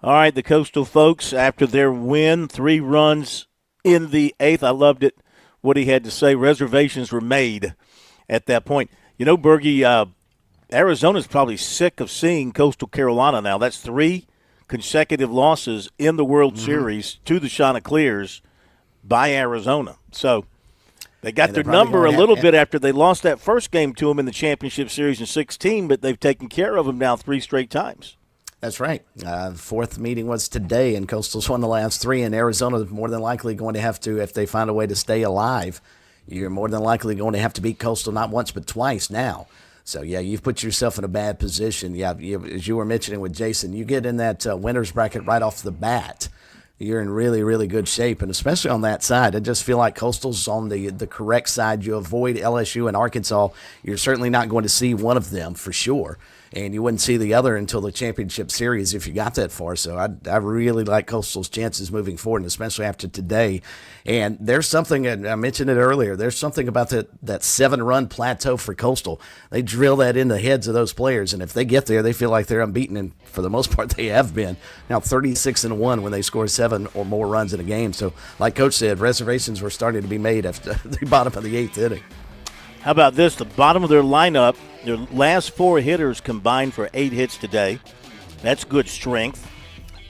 All right, the Coastal folks, after their win, 3 runs in the 8th. I loved it, what he had to say. Reservations were made at that point. You know, Bergie, Arizona's probably sick of seeing Coastal Carolina now. That's 3 consecutive losses in the World Series to the Chanticleers by Arizona. So they got their number a little bit after they lost that first game to them in the championship series in 2016, but they've taken care of them now 3 straight times. That's right. Fourth meeting was today, and Coastal's won the last 3, and Arizona's more than likely going to have to, if they find a way to stay alive, you're more than likely going to have to beat Coastal not once but twice now. So, yeah, you've put yourself in a bad position. Yeah, as you were mentioning with Jason, you get in that winner's bracket right off the bat, you're in really, really good shape, and especially on that side. I just feel like Coastal's on the correct side. You avoid LSU and Arkansas. You're certainly not going to see one of them for sure, and you wouldn't see the other until the championship series if you got that far. So I really like Coastal's chances moving forward, and especially after today. And there's something, and I mentioned it earlier, there's something about that 7-run plateau for Coastal. They drill that in the heads of those players, and if they get there, they feel like they're unbeaten, and for the most part they have been. Now 36-1 when they score 7 or more runs in a game. So like Coach said, reservations were starting to be made after the bottom of the 8th inning. How about this? The bottom of their lineup, their last 4 hitters combined for 8 hits today. That's good strength.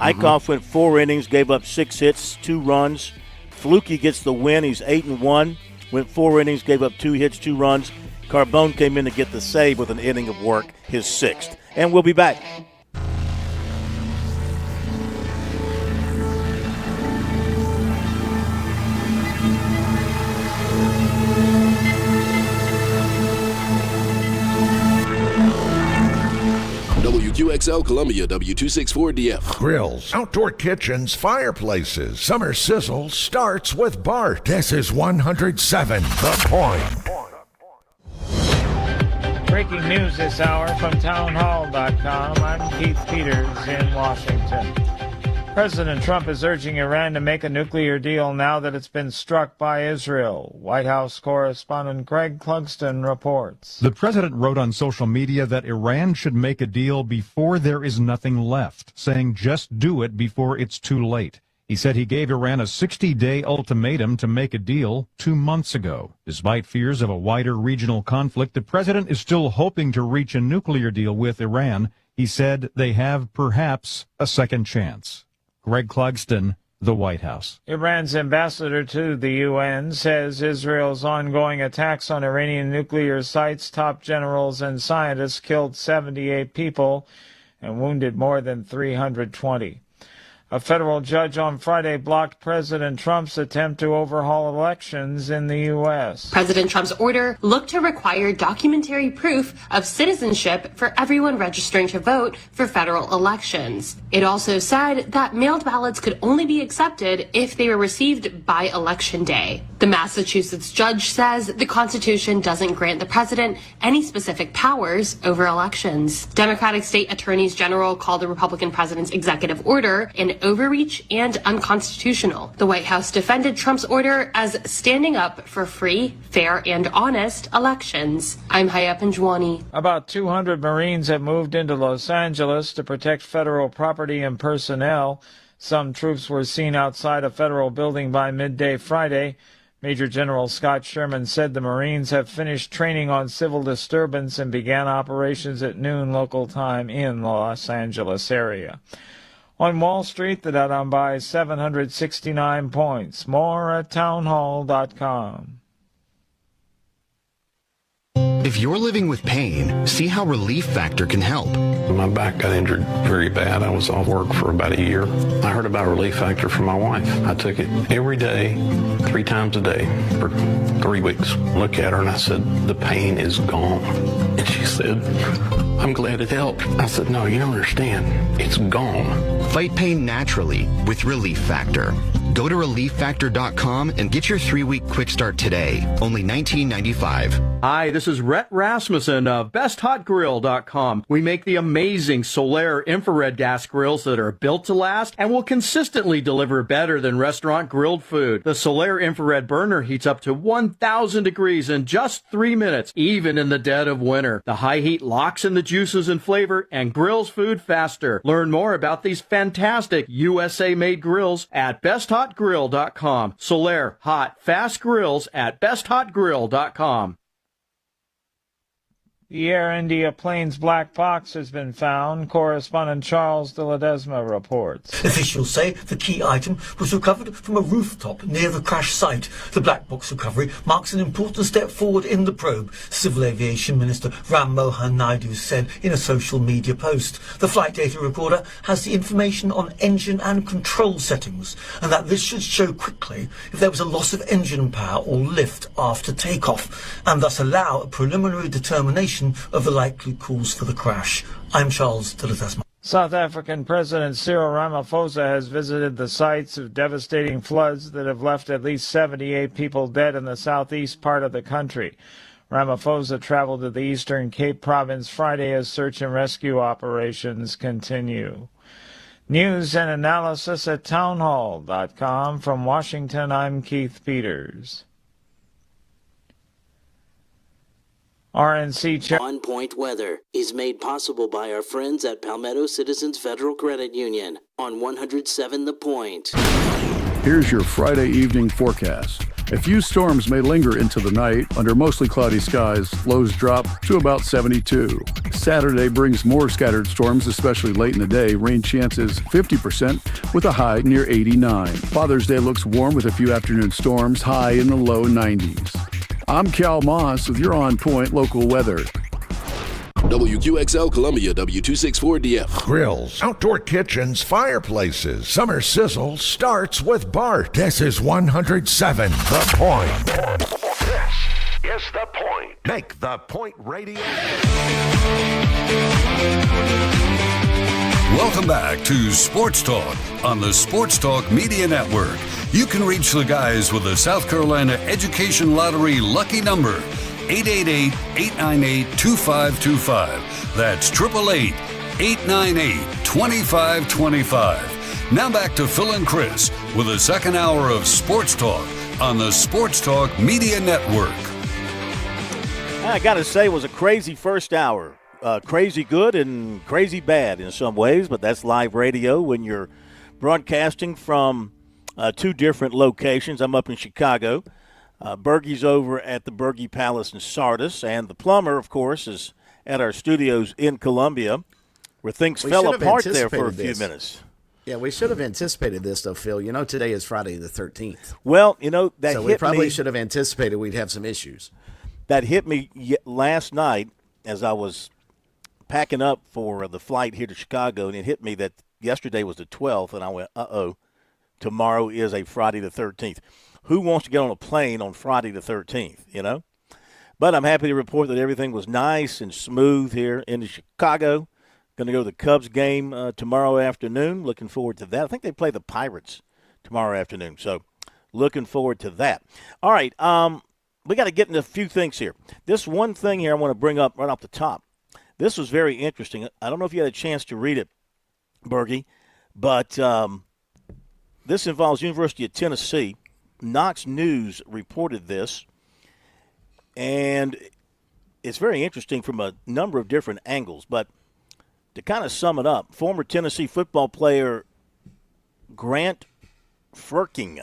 Eichhoff went 4 innings, gave up 6 hits, 2 runs. Flukie gets the win. He's 8-1. Went 4 innings, gave up 2 hits, 2 runs. Carbone came in to get the save with an inning of work, his 6th. And we'll be back. WQXL Columbia, W264DF. Grills, outdoor kitchens, fireplaces. Summer sizzle starts with Bart. This is 107 The Point. Breaking news this hour from townhall.com. I'm Keith Peters in Washington. President Trump is urging Iran to make a nuclear deal now that it's been struck by Israel. White House correspondent Greg Clugston reports. The president wrote on social media that Iran should make a deal before there is nothing left, saying just do it before it's too late. He said he gave Iran a 60-day ultimatum to make a deal 2 months ago. Despite fears of a wider regional conflict, the president is still hoping to reach a nuclear deal with Iran. He said they have perhaps a second chance. Greg Clugston, the White House. Iran's ambassador to the UN says Israel's ongoing attacks on Iranian nuclear sites, top generals and scientists killed 78 people and wounded more than 320. A federal judge on Friday blocked President Trump's attempt to overhaul elections in the U.S. President Trump's order looked to require documentary proof of citizenship for everyone registering to vote for federal elections. It also said that mailed ballots could only be accepted if they were received by Election Day. The Massachusetts judge says the Constitution doesn't grant the president any specific powers over elections. Democratic state attorneys general called the Republican president's executive order an overreach and unconstitutional. The White House defended Trump's order as standing up for free, fair, and honest elections. I'm Haya Panjwani. About 200 Marines have moved into Los Angeles to protect federal property and personnel. Some troops were seen outside a federal building by midday Friday. Major General Scott Sherman said the Marines have finished training on civil disturbance and began operations at noon local time in the Los Angeles area. On Wall Street, the Dow down by 769 points. More at townhall.com. If you're living with pain, see how Relief Factor can help. My back got injured very bad. I was off work for about a year. I heard about Relief Factor from my wife. I took it every day, 3 times a day for 3 weeks. Look at her and I said, the pain is gone. And she said, I'm glad it helped. I said, no, you don't understand. It's gone. Fight pain naturally with Relief Factor. Go to ReliefFactor.com and get your 3-week quick start today. Only $19.95. Hi, this is Rhett Rasmussen of BestHotGrill.com. We make the amazing Solaire infrared gas grills that are built to last and will consistently deliver better than restaurant grilled food. The Solaire infrared burner heats up to 1,000 degrees in just 3 minutes, even in the dead of winter. The high heat locks in the juices and flavor and grills food faster. Learn more about these fantastic USA-made grills at BestHotGrill.com. Solaire hot, fast grills at BestHotGrill.com. The Air India plane's black box has been found. Correspondent Charles de Ledesma reports. Officials say the key item was recovered from a rooftop near the crash site. The black box recovery marks an important step forward in the probe, Civil Aviation Minister Ram Mohan Naidu said in a social media post. The flight data recorder has the information on engine and control settings, and that this should show quickly if there was a loss of engine power or lift after takeoff, and thus allow a preliminary determination of the likely cause for the crash. I'm Charles de Ledesma. South African President Cyril Ramaphosa has visited the sites of devastating floods that have left at least 78 people dead in the southeast part of the country. Ramaphosa traveled to the Eastern Cape Province Friday as search and rescue operations continue. News and analysis at townhall.com. From Washington, I'm Keith Peters. RNC Chair On Point Weather is made possible by our friends at Palmetto Citizens Federal Credit Union on 107 The Point. Here's your Friday evening forecast. A few storms may linger into the night. Under mostly cloudy skies, lows drop to about 72. Saturday brings more scattered storms, especially late in the day. Rain chances 50% with a high near 89. Father's Day looks warm with a few afternoon storms, high in the low 90s. I'm Cal Moss with your On Point local weather. WQXL Columbia, W264DF. Grills, outdoor kitchens, fireplaces. Summer sizzle starts with Bart. This is 107 The Point. This is The Point. Make The Point Radio. Welcome back to Sports Talk on the Sports Talk Media Network. You can reach the guys with the South Carolina Education Lottery lucky number, 888-898-2525. That's 888-898-2525. Now back to Phil and Chris with the second hour of Sports Talk on the Sports Talk Media Network. I got to say, it was a crazy first hour. Crazy good and crazy bad in some ways, but that's live radio when you're broadcasting from two different locations. I'm up in Chicago. Bergie's over at the Bergie Palace in Sardis, and the plumber, of course, is at our studios in Columbia, where things fell apart there for a few minutes. Yeah, we should have anticipated this, though, Phil. You know, today is Friday the 13th. Well, you know, that so hit we probably me, should have anticipated we'd have some issues. That hit me last night as I was packing up for the flight here to Chicago, and it hit me that yesterday was the 12th, and I went, tomorrow is a Friday the 13th. Who wants to get on a plane on Friday the 13th, you know? But I'm happy to report that everything was nice and smooth here in Chicago. Going to go to the Cubs game tomorrow afternoon. Looking forward to that. I think they play the Pirates tomorrow afternoon, so looking forward to that. All right, we got to get into a few things here. This one thing here I want to bring up right off the top. This was very interesting. I don't know if you had a chance to read it, Bergie, but this involves University of Tennessee. Knox News reported this, and it's very interesting from a number of different angles. But to kind of sum it up, former Tennessee football player Grant Ferking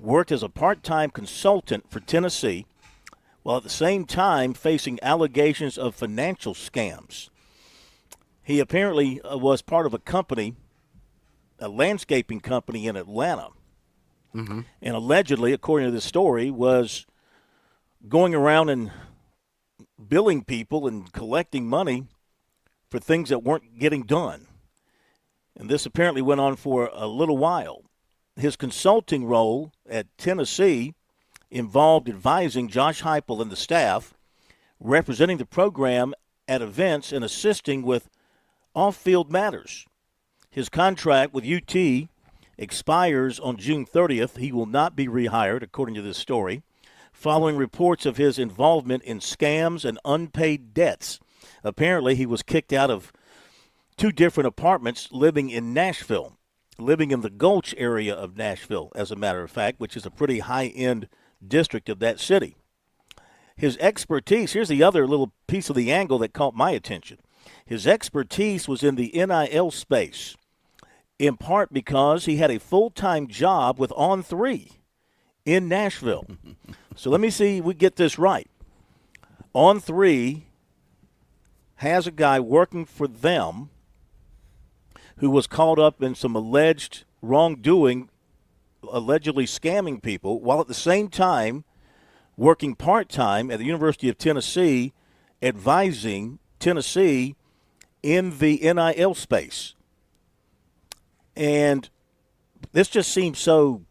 worked as a part-time consultant for Tennessee while at the same time facing allegations of financial scams. He apparently was part of a company, a landscaping company in Atlanta, and allegedly, according to this story, was going around and billing people and collecting money for things that weren't getting done. And this apparently went on for a little while. His consulting role at Tennessee involved advising Josh Heupel and the staff, representing the program at events and assisting with off-field matters. His contract with UT expires on June 30th. He will not be rehired, according to this story, following reports of his involvement in scams and unpaid debts. Apparently, he was kicked out of two different apartments living in Nashville, living in the Gulch area of Nashville, as a matter of fact, which is a pretty high-end district of that city. His expertise, here's the other little piece of the angle that caught my attention. His expertise was in the NIL space, in part because he had a full-time job with On3 in Nashville. So let me see if we get this right. On3 has a guy working for them who was caught up in some alleged wrongdoing, allegedly scamming people, while at the same time working part-time at the University of Tennessee, advising Tennessee in the NIL space. And this just seems so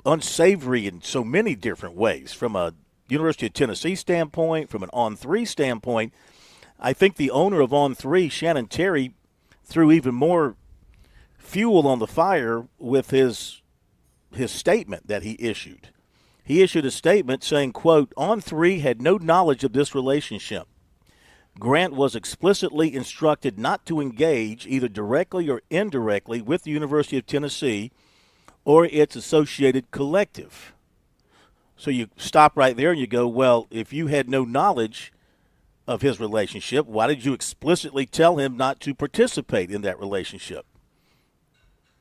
unsavory in so many different ways. From a University of Tennessee standpoint, from an On3 standpoint, I think the owner of On3, Shannon Terry, threw even more fuel on the fire with his statement that he issued. He issued a statement saying, quote, On3 had no knowledge of this relationship. Grant was explicitly instructed not to engage either directly or indirectly with the University of Tennessee or its associated collective. So you stop right there and you go, well, if you had no knowledge of his relationship, why did you explicitly tell him not to participate in that relationship?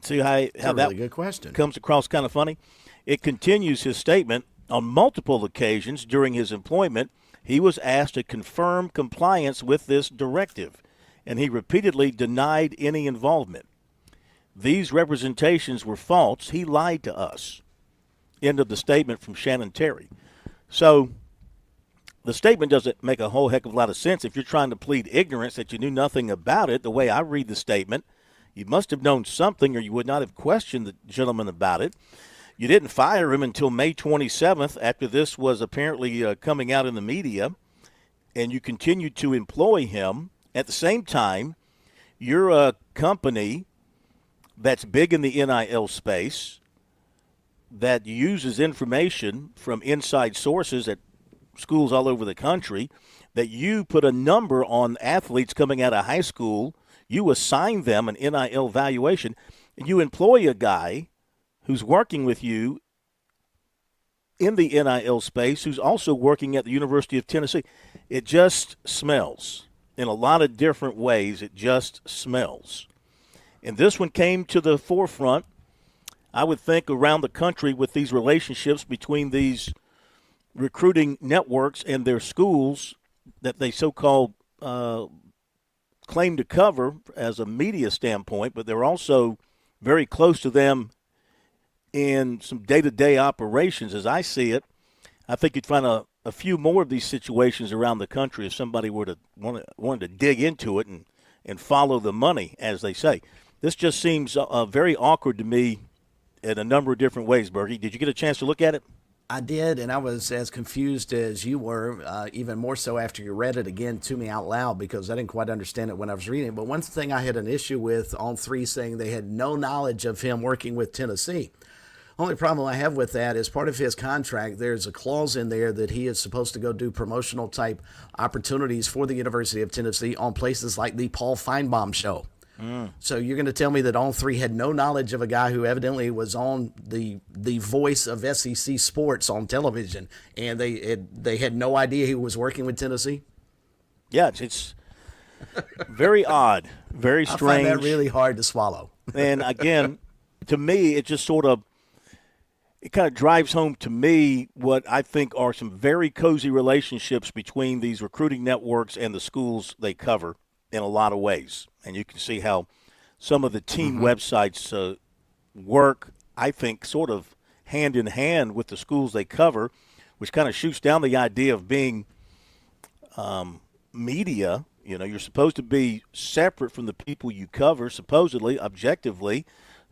See how that really good question. Comes across kind of funny? It continues his statement. On multiple occasions during his employment, he was asked to confirm compliance with this directive, and he repeatedly denied any involvement. These representations were false. He lied to us. End of the statement from Shannon Terry. So the statement doesn't make a whole heck of a lot of sense if you're trying to plead ignorance that you knew nothing about it. The way I read the statement, you must have known something or you would not have questioned the gentleman about it. You didn't fire him until May 27th after this was apparently coming out in the media, and you continued to employ him. At the same time, you're a company that's big in the NIL space that uses information from inside sources at schools all over the country, that you put a number on athletes coming out of high school, you assign them an NIL valuation, and you employ a guy who's working with you in the NIL space who's also working at the University of Tennessee. It just smells. In a lot of different ways, it just smells. And this one came to the forefront, I would think, around the country with these relationships between these recruiting networks and their schools that they so-called claim to cover as a media standpoint, but they're also very close to them in some day-to-day operations. As I see it, I think you'd find a few more of these situations around the country if somebody were to wanted to dig into it and follow the money, as they say. This just seems very awkward to me in a number of different ways, Bergie. Did you get a chance to look at it? I did, and I was as confused as you were, even more so after you read it again to me out loud, because I didn't quite understand it when I was reading it. But one thing I had an issue with on 3 saying they had no knowledge of him working with Tennessee. Only problem I have with that is part of his contract, there's a clause in there that he is supposed to go do promotional type opportunities for the University of Tennessee on places like the Paul Feinbaum show. So you're going to tell me that On 3 had no knowledge of a guy who evidently was on the voice of SEC sports on television, and they had no idea he was working with Tennessee? Yeah, it's very odd, very strange. I find that really hard to swallow. And again, to me, it just it kind of drives home to me what I think are some very cozy relationships between these recruiting networks and the schools they cover in a lot of ways. And you can see how some of the team websites work, I think, sort of hand in hand with the schools they cover, which kind of shoots down the idea of being media. You know, you're supposed to be separate from the people you cover, supposedly, objectively,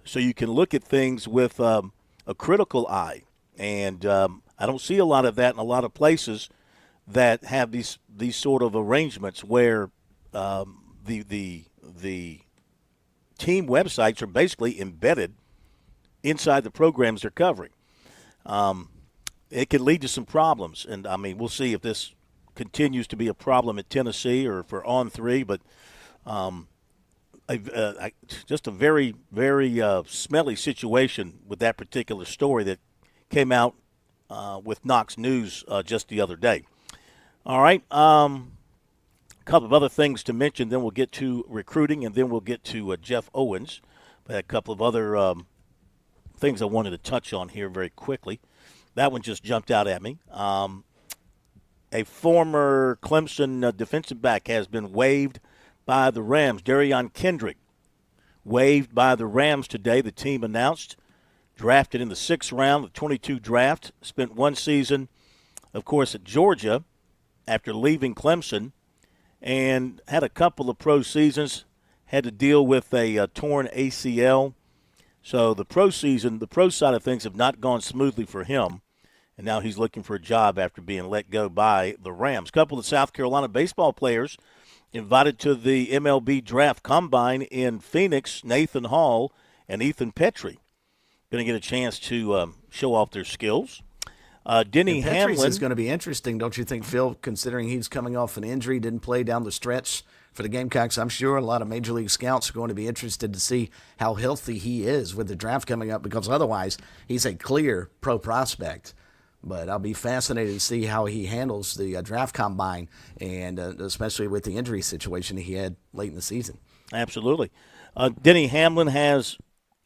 so you can look at things with a critical eye. And I don't see a lot of that in a lot of places that have these sort of arrangements where the team websites are basically embedded inside the programs they're covering. It can lead to some problems, and I mean, we'll see if this continues to be a problem at Tennessee or for On 3, but just a very, very smelly situation with that particular story that came out with Knox News just the other day. All right, couple of other things to mention, then we'll get to recruiting, and then we'll get to Jeff Owens. But a couple of other things I wanted to touch on here very quickly. That one just jumped out at me. A former Clemson defensive back has been waived by the Rams. Darion Kendrick waived by the Rams today, the team announced. Drafted in the 6th round of the 22 draft. Spent one season, of course, at Georgia after leaving Clemson, and had a couple of pro seasons, had to deal with a torn ACL. So the pro season, the pro side of things have not gone smoothly for him, and now he's looking for a job after being let go by the Rams. A couple of South Carolina baseball players invited to the MLB Draft Combine in Phoenix, Nathan Hall and Ethan Petrie. Going to get a chance to show off their skills. Denny Hamlin is going to be interesting, don't you think, Phil, considering he's coming off an injury, didn't play down the stretch for the Gamecocks. I'm sure a lot of Major League scouts are going to be interested to see how healthy he is with the draft coming up, because otherwise he's a clear pro prospect. But I'll be fascinated to see how he handles the draft combine, and especially with the injury situation he had late in the season. Absolutely. Denny Hamlin has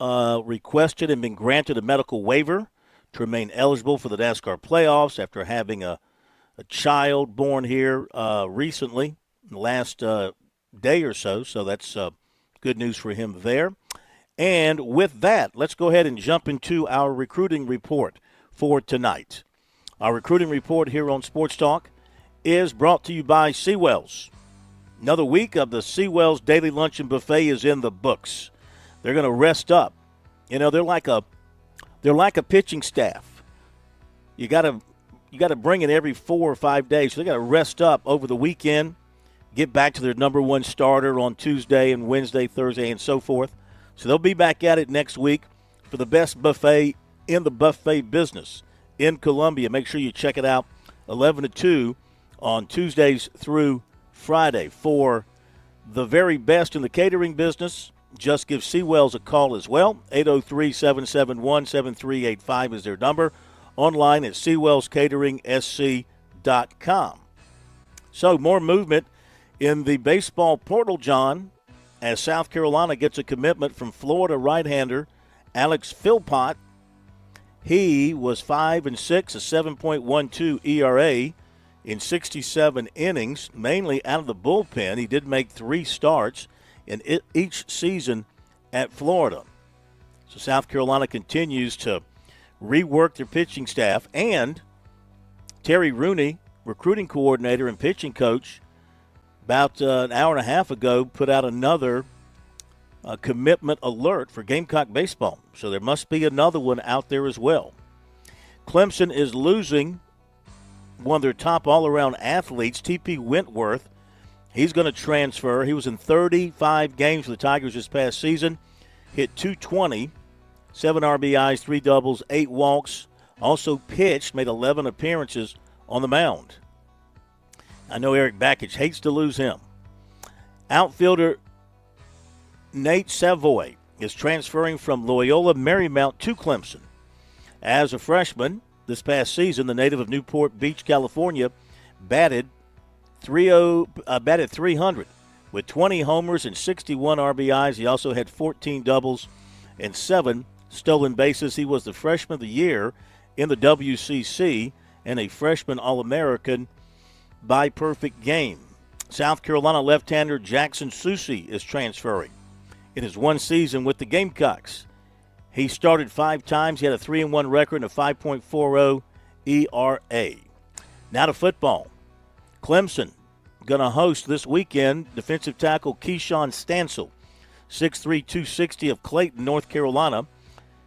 requested and been granted a medical waiver to remain eligible for the NASCAR playoffs after having a child born here recently, in the last day or so. So that's good news for him there. And with that, let's go ahead and jump into our recruiting report for tonight. Our recruiting report here on Sports Talk is brought to you by Seawells. Another week of the Seawells Daily Luncheon Buffet is in the books. They're going to rest up. You know, they're like a pitching staff. You got to bring it every 4 or 5 days. So they got to rest up over the weekend, get back to their number one starter on Tuesday and Wednesday, Thursday, and so forth. So they'll be back at it next week for the best buffet in the buffet business in Columbia. Make sure you check it out 11 to 2 on Tuesdays through Friday. For the very best in the catering business, just give Seawells a call as well. 803-771-7385 is their number. Online at SeawellsCateringSC.com. So more movement in the baseball portal, John, as South Carolina gets a commitment from Florida right-hander Alex Philpott. He was 5-6, a 7.12 ERA in 67 innings, mainly out of the bullpen. He did make 3 starts in each season at Florida. So South Carolina continues to rework their pitching staff, and Terry Rooney, recruiting coordinator and pitching coach, about an hour and a half ago put out another commitment alert for Gamecock baseball. So there must be another one out there as well. Clemson is losing one of their top all-around athletes, T.P. Wentworth. He's going to transfer. He was in 35 games for the Tigers this past season. Hit .220, 7 RBIs, 3 doubles, 8 walks. Also pitched, made 11 appearances on the mound. I know Eric Bakich hates to lose him. Outfielder Nate Savoy is transferring from Loyola Marymount to Clemson. As a freshman this past season, the native of Newport Beach, California, batted 300 with 20 homers and 61 RBIs. He also had 14 doubles and 7 stolen bases. He was the freshman of the year in the WCC and a freshman All-American by perfect game. South Carolina left-hander Jackson Susie is transferring. In his one season with the Gamecocks, he started 5 times. He had a 3-1 record and a 5.40 ERA. Now to football. Clemson going to host this weekend defensive tackle Keyshawn Stansel, 6'3", 260 of Clayton, North Carolina.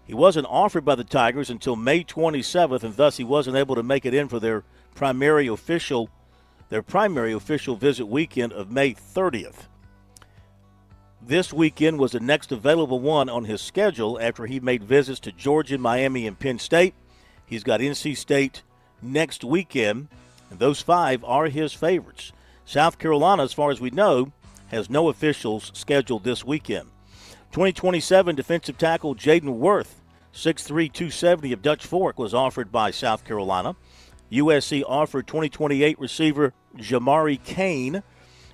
He wasn't offered by the Tigers until May 27th, and thus he wasn't able to make it in for their primary official visit weekend of May 30th. This weekend was the next available one on his schedule after he made visits to Georgia, Miami, and Penn State. He's got NC State next weekend, and those 5 are his favorites. South Carolina, as far as we know, has no officials scheduled this weekend. 2027 defensive tackle Jaden Worth, 6'3", 270 of Dutch Fork, was offered by South Carolina. USC offered 2028 receiver Jamari Kane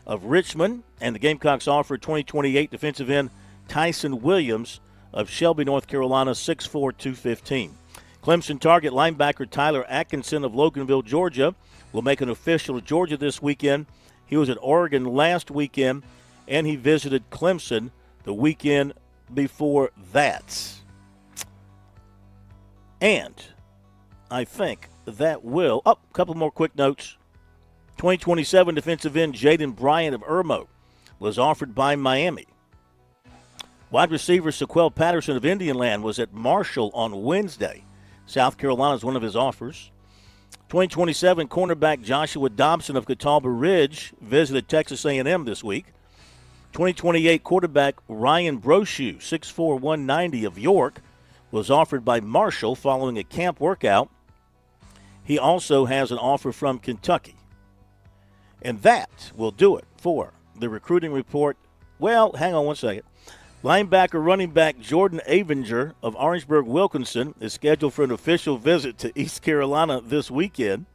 of Richmond, and the Gamecocks offered 2028 defensive end Tyson Williams of Shelby, North Carolina, 6'4", 215. Clemson target linebacker Tyler Atkinson of Loganville, Georgia, will make an official to Georgia this weekend. He was at Oregon last weekend, and he visited Clemson the weekend before that. And I think that will – a couple more quick notes. 2027 defensive end Jaden Bryant of Irmo was offered by Miami. Wide receiver Sequel Patterson of Indianland was at Marshall on Wednesday. South Carolina is one of his offers. 2027 cornerback Joshua Dobson of Catawba Ridge visited Texas A&M this week. 2028 quarterback Ryan Broshue, 6'4", 190 of York, was offered by Marshall following a camp workout. He also has an offer from Kentucky. And that will do it for the recruiting report. Well, hang on one second. Linebacker running back Jordan Avinger of Orangeburg Wilkinson is scheduled for an official visit to East Carolina this weekend.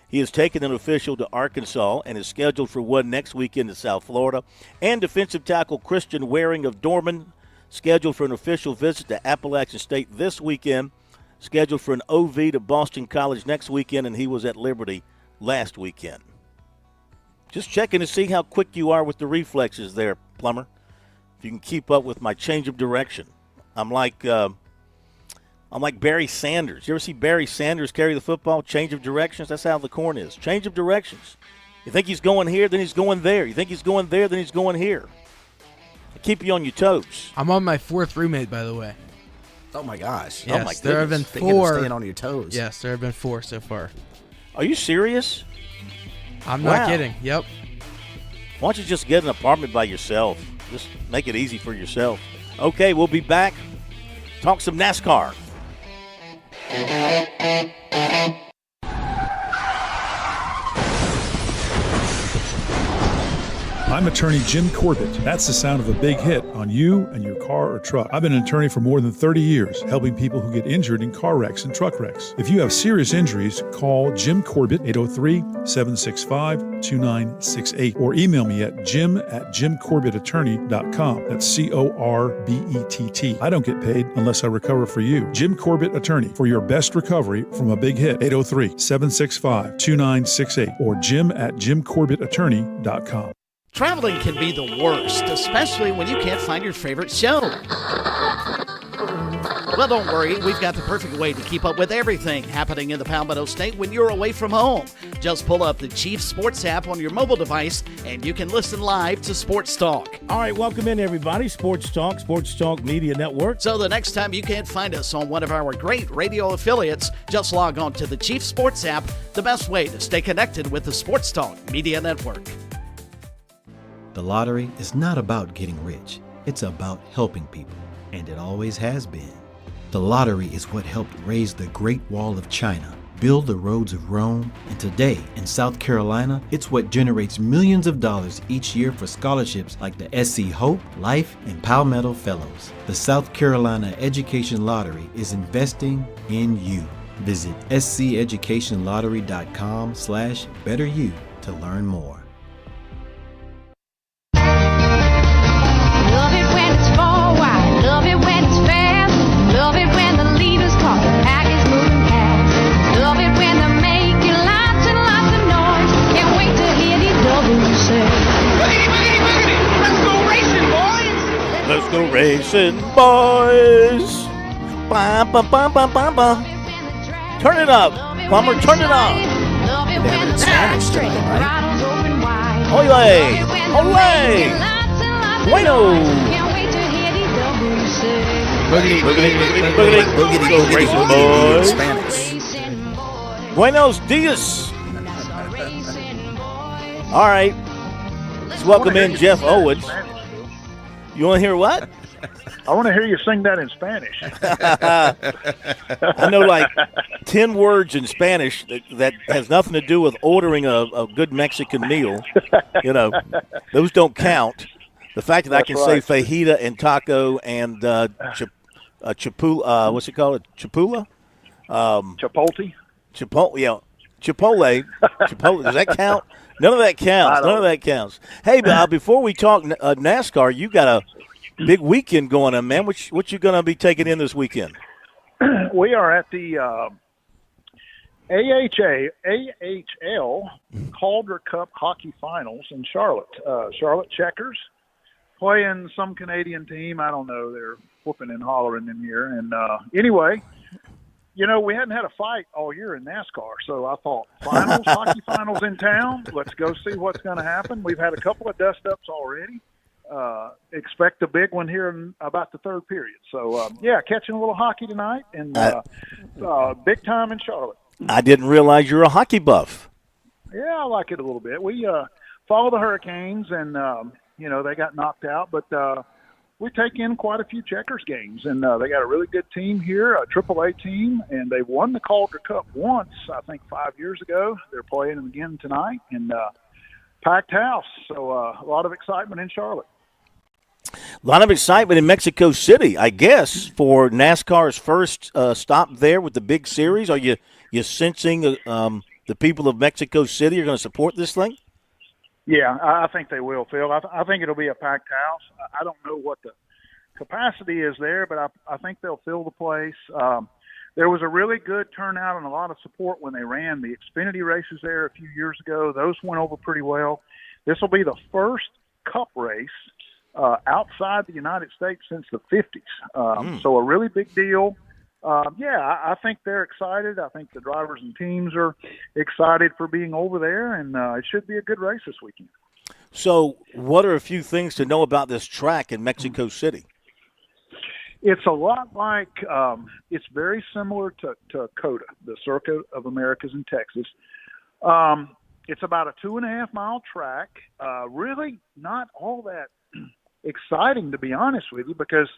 He has taken an official to Arkansas and is scheduled for one next weekend to South Florida. And defensive tackle Christian Waring of Dorman, scheduled for an official visit to Appalachian State this weekend, scheduled for an OV to Boston College next weekend, and he was at Liberty last weekend. Just checking to see how quick you are with the reflexes there, Plummer. If you can keep up with my change of direction. I'm like Barry Sanders. You ever see Barry Sanders carry the football? Change of directions? That's how the corn is. Change of directions. You think he's going here, then he's going there. You think he's going there, then he's going here. I keep you on your toes. I'm on my 4th roommate, by the way. Oh, my gosh. Yes, oh, my there have been Thinking 4. of staying on your toes. Yes, there have been 4 so far. Are you serious? I'm not kidding. Yep. Why don't you just get an apartment by yourself? Just make it easy for yourself. Okay, we'll be back. Talk some NASCAR. I'm attorney Jim Corbett. That's the sound of a big hit on you and your car or truck. I've been an attorney for more than 30 years, helping people who get injured in car wrecks and truck wrecks. If you have serious injuries, call Jim Corbett, 803-765-2968, or email me at jim@jimcorbettattorney.com. That's Corbett. I don't get paid unless I recover for you. Jim Corbett Attorney, for your best recovery from a big hit, 803-765-2968, or jim@jimcorbettattorney.com. Traveling can be the worst, especially when you can't find your favorite show. Well, don't worry. We've got the perfect way to keep up with everything happening in the Palmetto State when you're away from home. Just pull up the Chief Sports app on your mobile device, and you can listen live to Sports Talk. All right, welcome in, everybody. Sports Talk Media Network. So the next time you can't find us on one of our great radio affiliates, just log on to the Chief Sports app, the best way to stay connected with the Sports Talk Media Network. The lottery is not about getting rich. It's about helping people, and it always has been. The lottery is what helped raise the Great Wall of China, build the roads of Rome, and today in South Carolina, it's what generates millions of dollars each year for scholarships like the SC Hope, Life, and Palmetto Fellows. The South Carolina Education Lottery is investing in you. Visit sceducationlottery.com/betteryou to learn more. Love it when it's forward, love it when it's fast, love it when the leader's caught, the pack is moving past. Love it when they make you lots and lots of noise. Can't wait to hear these W's say. Boogity, boogity, boogity, let's go racing, boys. Let's go racing, boys. Ba, ba, ba, ba, ba, ba. Turn it up, Plumber, turn it up. Love it when the Spanish throttles open wide. Ole, ole. Bueno. Can't wait to hear these W's say. Boogity, boogity, boogity, boogity, boogity, go racing, boys. Spanish. Buenos dias. All right. Let's welcome in Jeff Owens. You want to hear what? I want to hear you sing that in Spanish. I know like 10 words in Spanish that has nothing to do with ordering a good Mexican meal. You know, those don't count. The fact that I can say fajita and taco and chipula, what's it called? Chipula? Chipotle? Chipotle, yeah. Chipotle. Does that count? None of that counts. None of that counts. Hey, before we talk NASCAR, you got a big weekend going on, man. What you going to be taking in this weekend? We are at the AHL Calder Cup Hockey Finals in Charlotte. Charlotte Checkers playing some Canadian team. I don't know. They're whooping and hollering in here. And anyway, you know, we hadn't had a fight all year in NASCAR, so I thought, finals, hockey finals in town. Let's go see what's going to happen. We've had a couple of dust-ups already. Expect a big one here in about the third period. So, yeah, catching a little hockey tonight and big time in Charlotte. I didn't realize you're a hockey buff. Yeah, I like it a little bit. We follow the Hurricanes, and, you know, they got knocked out. But we take in quite a few Checkers games, and they got a really good team here, a AAA team, and they've won the Calder Cup once, I think 5 years ago. They're playing them again tonight, and packed house. So a lot of excitement in Charlotte. A lot of excitement in Mexico City, I guess, for NASCAR's first stop there with the big series. Are you sensing the people of Mexico City are going to support this thing? Yeah, I think they will, Phil. I think it'll be a packed house. I don't know what the capacity is there, but I think they'll fill the place. There was a really good turnout and a lot of support when they ran the Xfinity races there a few years ago. Those went over pretty well. This will be the first Cup race outside the United States since the 50s. So a really big deal. I think they're excited. I think the drivers and teams are excited for being over there, and it should be a good race this weekend. So what are a few things to know about this track in Mexico City? It's a lot like it's very similar to COTA, the Circuit of Americas in Texas. It's about a 2.5-mile track. Really not all that exciting, to be honest with you, because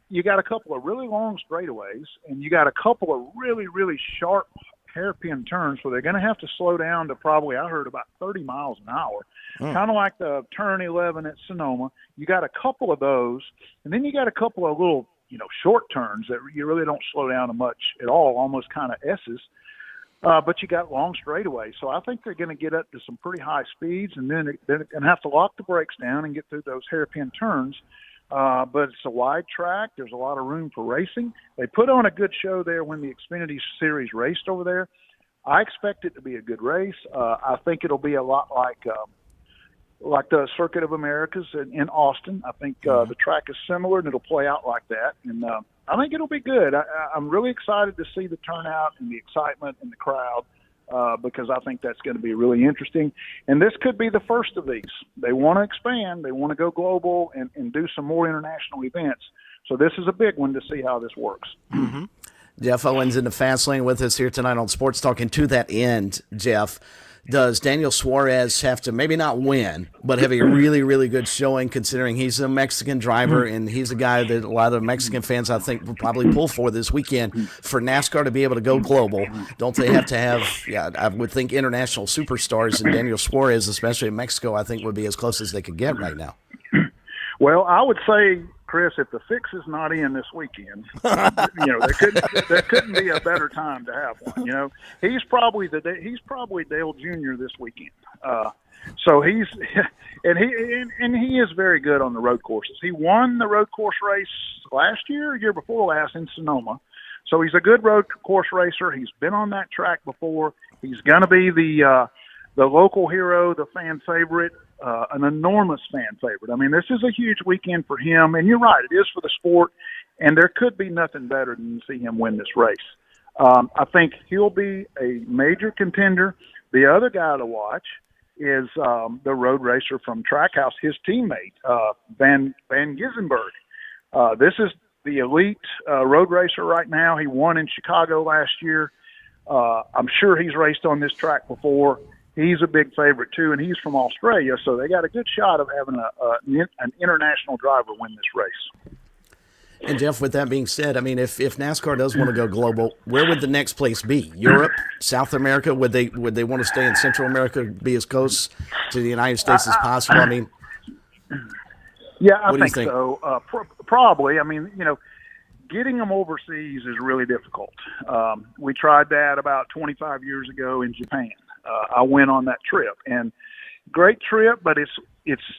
you got a couple of really long straightaways and you got a couple of really, really sharp hairpin turns where they're going to have to slow down to probably, I heard, about 30 miles an hour. Kind of like the turn 11 at Sonoma. You got a couple of those, and then you got a couple of little, short turns that you really don't slow down to much at all, almost kind of S's. But you got long straightaways. So I think they're going to get up to some pretty high speeds, and then they're going to have to lock the brakes down and get through those hairpin turns. But it's a wide track. There's a lot of room for racing. They put on a good show there when the Xfinity Series raced over there. I expect it to be a good race. I think it'll be a lot like the Circuit of Americas in Austin. I think the track is similar, and it'll play out like that. And I think it'll be good. I'm really excited to see the turnout and the excitement in the crowd because I think that's going to be really interesting. And this could be the first of these. They want to expand. They want to go global and do some more international events. So this is a big one to see how this works. Mm-hmm. Jeff Owens in the Fast Lane with us here tonight on Sports Talk. And to that end, Jeff, does Daniel Suarez have to maybe not win, but have a really, really good showing considering he's a Mexican driver and he's a guy that a lot of Mexican fans, I think, will probably pull for this weekend for NASCAR to be able to go global? Don't they have to have, I would think international superstars, and Daniel Suarez, especially in Mexico, I think would be as close as they could get right now. Well, I would say, Chris, if the fix is not in this weekend, there couldn't be a better time to have one. He's probably Dale Jr. this weekend. So he is very good on the road courses. He won the road course race last year, or year before last in Sonoma. So he's a good road course racer. He's been on that track before. He's going to be the local hero, the fan favorite. An enormous fan favorite. I mean, this is a huge weekend for him, and you're right, it is for the sport, and there could be nothing better than to see him win this race. I think he'll be a major contender. The other guy to watch is the road racer from Trackhouse, his teammate, Van Gissenberg. This is the elite road racer right now. He won in Chicago last year. I'm sure he's raced on this track before. He's a big favorite, too, and he's from Australia, so they got a good shot of having an international driver win this race. And, Jeff, with that being said, I mean, if NASCAR does want to go global, where would the next place be? Europe? South America? Would they want to stay in Central America, be as close to the United States as possible? I mean, yeah, I think so. Probably. I mean, getting them overseas is really difficult. We tried that about 25 years ago in Japan. I went on that trip, and great trip, but it's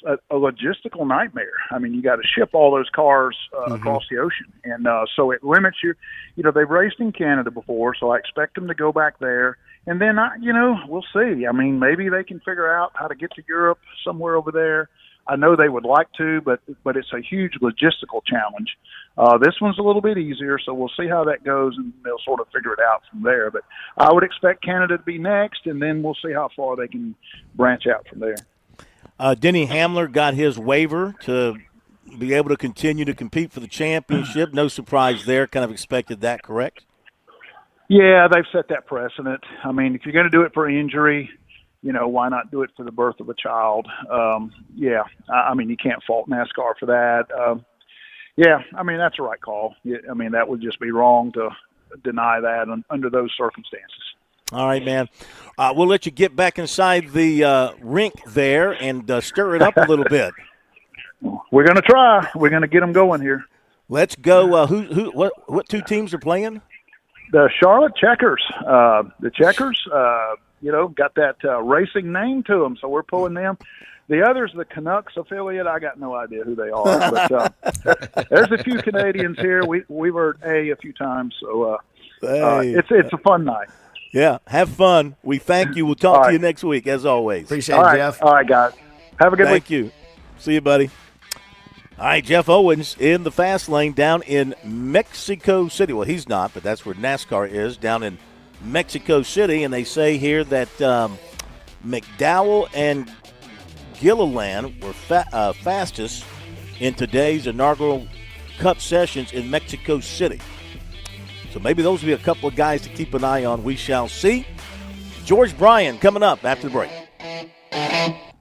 a logistical nightmare. I mean, you got to ship all those cars across the ocean, and so it limits you. They've raced in Canada before, so I expect them to go back there, and then we'll see. I mean, maybe they can figure out how to get to Europe somewhere over there. I know they would like to, but it's a huge logistical challenge. This one's a little bit easier, so we'll see how that goes, and they'll sort of figure it out from there. But I would expect Canada to be next, and then we'll see how far they can branch out from there. Denny Hamler got his waiver to be able to continue to compete for the championship. No surprise there. Kind of expected that, correct? Yeah, they've set that precedent. I mean, if you're going to do it for injury, why not do it for the birth of a child? Yeah, I mean, you can't fault NASCAR for that. Yeah, I mean, that's the right call. I mean, that would just be wrong to deny that under those circumstances. All right, man. We'll let you get back inside the rink there and stir it up a little bit. We're going to try. We're going to get them going here. Let's go. What two teams are playing? The Charlotte Checkers. The Checkers, got that racing name to them, so we're pulling them. The other's the Canucks affiliate. I got no idea who they are, but there's a few Canadians here. We've heard a few times, so it's a fun night. Yeah, have fun. We thank you. We'll talk to you next week, as always. Appreciate it, Jeff. All right, guys. Have a good week. Thank you. See you, buddy. All right, Jeff Owens in the fast lane down in Mexico City. Well, he's not, but that's where NASCAR is, down in Mexico City. And they say here that McDowell and Gilliland were fastest in today's inaugural Cup sessions in Mexico City. So maybe those will be a couple of guys to keep an eye on. We shall see. George Bryan coming up after the break.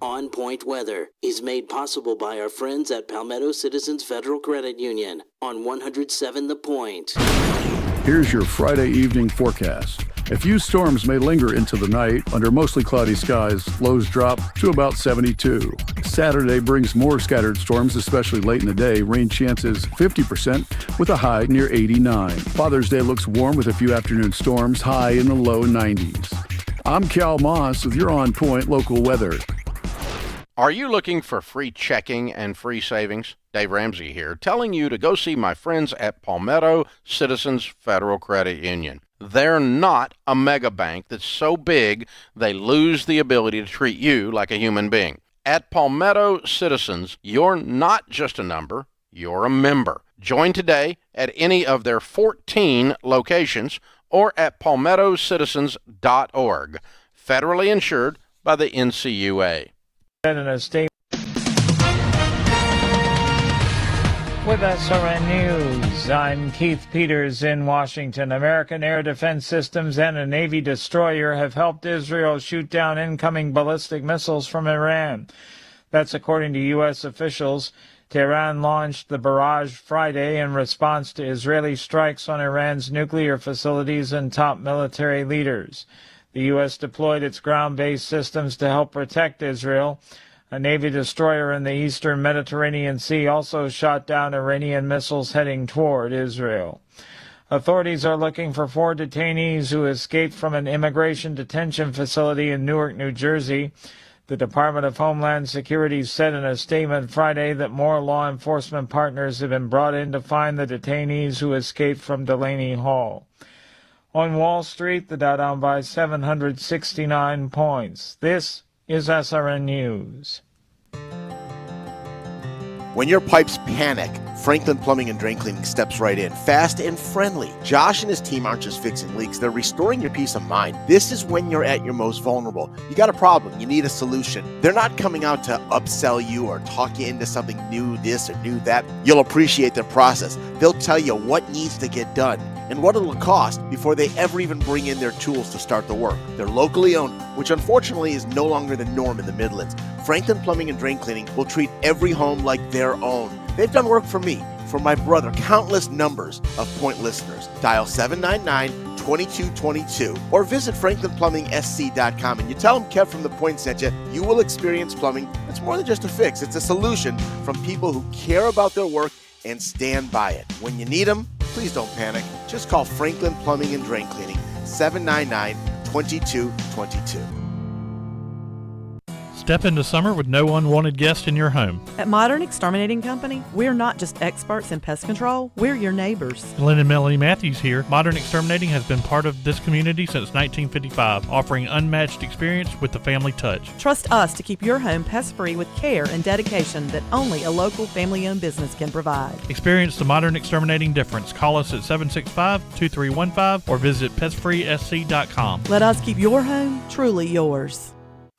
On Point Weather is made possible by our friends at Palmetto Citizens Federal Credit Union on 107 The Point. Here's your Friday evening forecast. A few storms may linger into the night. Under mostly cloudy skies, lows drop to about 72. Saturday brings more scattered storms, especially late in the day. Rain chances 50% with a high near 89. Father's Day looks warm with a few afternoon storms, high in the low 90s. I'm Cal Moss with your On Point local weather. Are you looking for free checking and free savings? Dave Ramsey here, telling you to go see my friends at Palmetto Citizens Federal Credit Union. They're not a mega bank that's so big they lose the ability to treat you like a human being. At Palmetto Citizens, you're not just a number, you're a member. Join today at any of their 14 locations or at palmettocitizens.org. Federally insured by the NCUA. In a statement with SRN News, I'm Keith Peters in Washington. American air defense systems and a Navy destroyer have helped Israel shoot down incoming ballistic missiles from Iran. That's according to U.S. officials. Tehran launched the barrage Friday in response to Israeli strikes on Iran's nuclear facilities and top military leaders. The U.S. deployed its ground-based systems to help protect Israel. A Navy destroyer in the eastern Mediterranean Sea also shot down Iranian missiles heading toward Israel. Authorities are looking for 4 detainees who escaped from an immigration detention facility in Newark, New Jersey. The Department of Homeland Security said in a statement Friday that more law enforcement partners have been brought in to find the detainees who escaped from Delaney Hall. On Wall Street, the Dow down by 769 points. This is SRN News. When your pipes panic, Franklin Plumbing and Drain Cleaning steps right in, fast and friendly. Josh and his team aren't just fixing leaks, they're restoring your peace of mind. This is when you're at your most vulnerable. You got a problem, you need a solution. They're not coming out to upsell you or talk you into something new this or new that. You'll appreciate their process. They'll tell you what needs to get done and what it'll cost before they ever even bring in their tools to start the work. They're locally owned, which unfortunately is no longer the norm in the Midlands. Franklin Plumbing and Drain Cleaning will treat every home like their own. They've done work for me, for my brother, countless numbers of Point listeners. Dial 799-2222 or visit franklinplumbing.sc.com and you tell them Kev from The Point sent you. You will experience plumbing that's more than just a fix. It's a solution from people who care about their work and stand by it. When you need them, please don't panic. Just call Franklin Plumbing and Drain Cleaning, 799-2222. Step into summer with no unwanted guests in your home. At Modern Exterminating Company, we're not just experts in pest control, we're your neighbors. Glenn and Melanie Matthews here. Modern Exterminating has been part of this community since 1955, offering unmatched experience with the family touch. Trust us to keep your home pest-free with care and dedication that only a local family-owned business can provide. Experience the Modern Exterminating difference. Call us at 765-2315 or visit pestfreesc.com. Let us keep your home truly yours.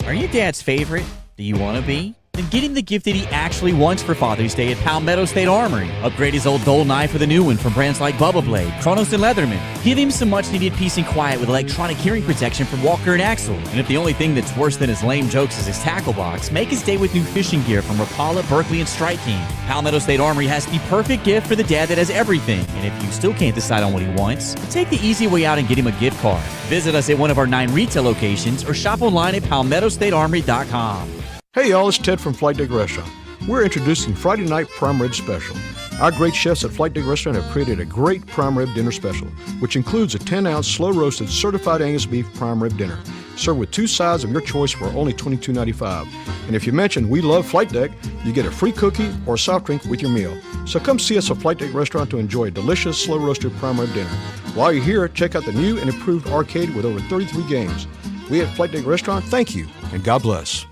Are you Dad's favorite? Do you want to be? Then get him the gift that he actually wants for Father's Day at Palmetto State Armory. Upgrade his old dull knife with a new one from brands like Bubba Blade, Kronos, and Leatherman. Give him some much-needed peace and quiet with electronic hearing protection from Walker and Axel. And if the only thing that's worse than his lame jokes is his tackle box, make his day with new fishing gear from Rapala, Berkeley, and Strike King. Palmetto State Armory has the perfect gift for the dad that has everything. And if you still can't decide on what he wants, take the easy way out and get him a gift card. Visit us at one of our 9 retail locations or shop online at palmettostatearmory.com. Hey y'all, it's Ted from Flight Deck Restaurant. We're introducing Friday Night Prime Rib Special. Our great chefs at Flight Deck Restaurant have created a great prime rib dinner special, which includes a 10-ounce slow-roasted certified Angus beef prime rib dinner, served with 2 sides of your choice for only $22.95. And if you mention We Love Flight Deck, you get a free cookie or soft drink with your meal. So come see us at Flight Deck Restaurant to enjoy a delicious slow-roasted prime rib dinner. While you're here, check out the new and improved arcade with over 33 games. We at Flight Deck Restaurant thank you, and God bless.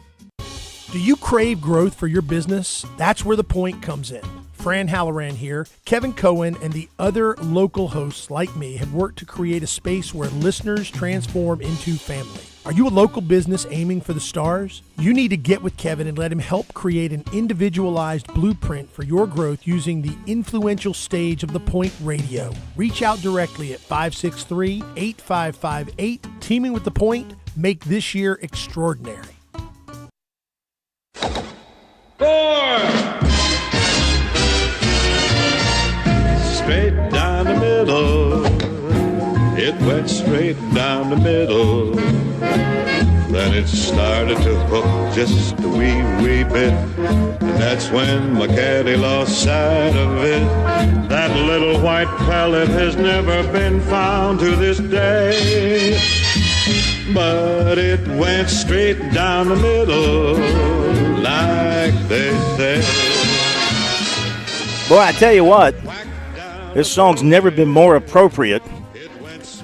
Do you crave growth for your business? That's where The Point comes in. Fran Halloran here. Kevin Cohen and the other local hosts like me have worked to create a space where listeners transform into family. Are you a local business aiming for the stars? You need to get with Kevin and let him help create an individualized blueprint for your growth using the influential stage of The Point Radio. Reach out directly at 563-8558. Teaming with The Point, make this year extraordinary. 4. Straight down the middle. It went straight down the middle. Then it started to hook just a wee, wee bit. And that's when my caddy lost sight of it. That little white pellet has never been found to this day. But it went straight down the middle, like they say. Boy, I tell you what, this song's never been more appropriate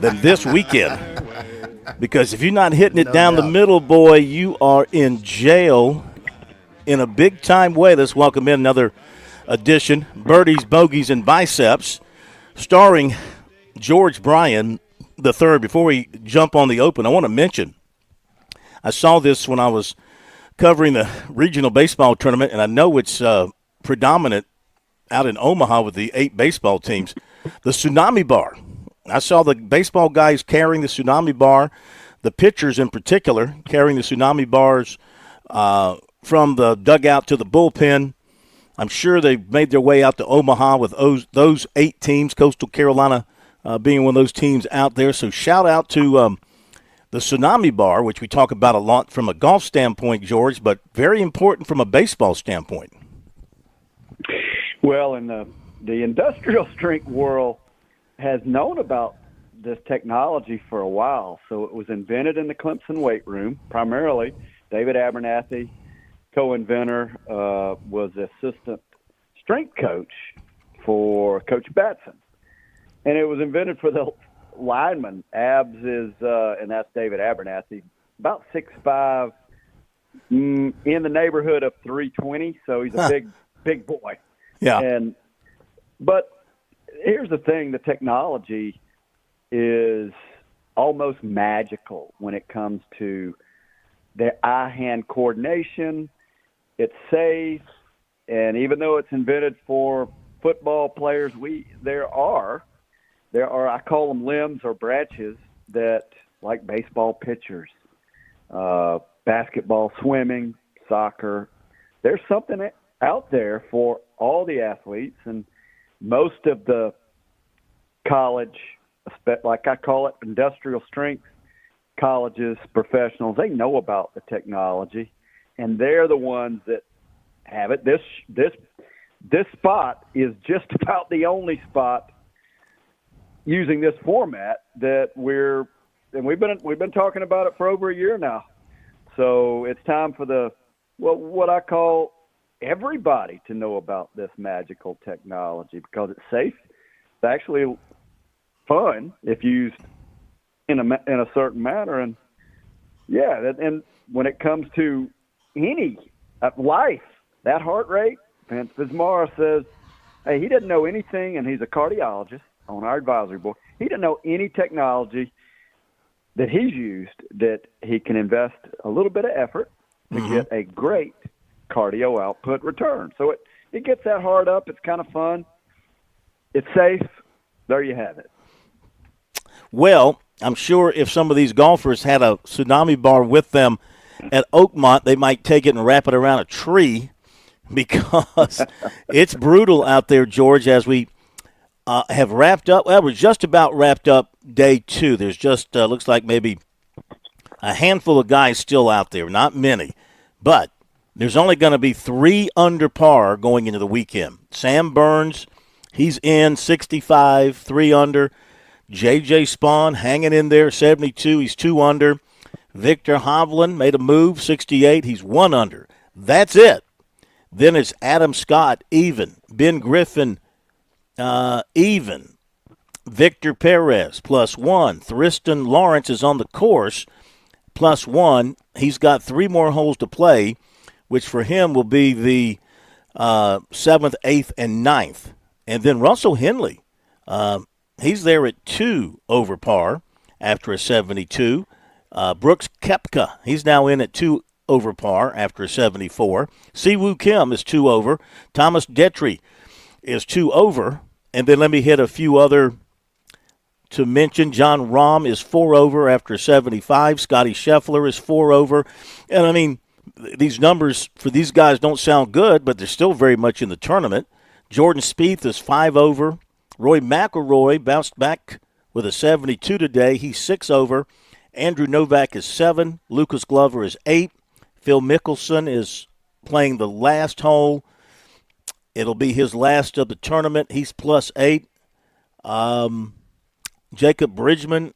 than this weekend. Because if you're not hitting it down the middle, boy, you are in jail in a big-time way. Let's welcome in another edition, Birdies, Bogeys, and Biceps, starring George Bryan III. Before we jump on the Open, I want to mention, I saw this when I was covering the regional baseball tournament, and I know it's predominant out in Omaha with the 8 baseball teams, the Tsunami Bar. I saw the baseball guys carrying the Tsunami Bar, the pitchers in particular, carrying the Tsunami Bars from the dugout to the bullpen. I'm sure they've made their way out to Omaha with those 8 teams, Coastal Carolina being one of those teams out there. So shout out to the Tsunami Bar, which we talk about a lot from a golf standpoint, George, but very important from a baseball standpoint. Well, in the industrial strength world has known about this technology for a while. So it was invented in the Clemson weight room, primarily. David Abernathy, co-inventor, was assistant strength coach for Coach Batson. And it was invented for the lineman. Abs is, and that's David Abernathy, about 6'5", in the neighborhood of 320. So he's a big boy. Yeah. But here's the thing, the technology is almost magical when it comes to the eye-hand coordination. It's safe, and even though it's invented for football players, there are I call them limbs or branches that, like baseball pitchers, basketball, swimming, soccer, there's something out there for all the athletes, and most of the college, like I call it, industrial strength colleges, professionals, they know about the technology, and they're the ones that have it. This spot is just about the only spot using this format that we've been talking about it for over a year now. So it's time for what I call everybody to know about this magical technology, because it's safe. It's actually fun if used in a certain manner. And and when it comes to any life, that heart rate, Vince Vismara says, hey, he didn't know anything, and he's a cardiologist on our advisory board. He didn't know any technology that he's used that he can invest a little bit of effort to get a great cardio output return. So it gets that heart up. It's kind of fun. It's safe. There you have it. Well, I'm sure if some of these golfers had a Tsunami Bar with them at Oakmont, they might take it and wrap it around a tree, because it's brutal out there, George, as we have wrapped up. Well, we're just about wrapped up day 2. There's just looks like maybe a handful of guys still out there, not many. But there's only going to be 3 under par going into the weekend. Sam Burns, he's in 65, 3 under. J.J. Spawn hanging in there, 72. He's 2 under. Victor Hovland made a move, 68. He's 1 under. That's it. Then it's Adam Scott, even. Ben Griffin, even. Victor Perez, +1. Thriston Lawrence is on the course, +1. He's got 3 more holes to play, which for him will be the 7th, 8th, and 9th. And then Russell Henley, he's there at 2 over par after a 72. Brooks Koepka, he's now in at 2 over par after a 74. Siwoo Kim is 2 over. Thomas Detry is 2 over. And then let me hit a few other to mention. John Rahm is 4 over after 75. Scotty Scheffler is 4 over. And, I mean, these numbers for these guys don't sound good, but they're still very much in the tournament. Jordan Spieth is 5 over. Roy McIlroy bounced back with a 72 today. He's 6 over. Andrew Novak is 7. Lucas Glover is 8. Phil Mickelson is playing the last hole. It'll be his last of the tournament. He's plus 8. Jacob Bridgman,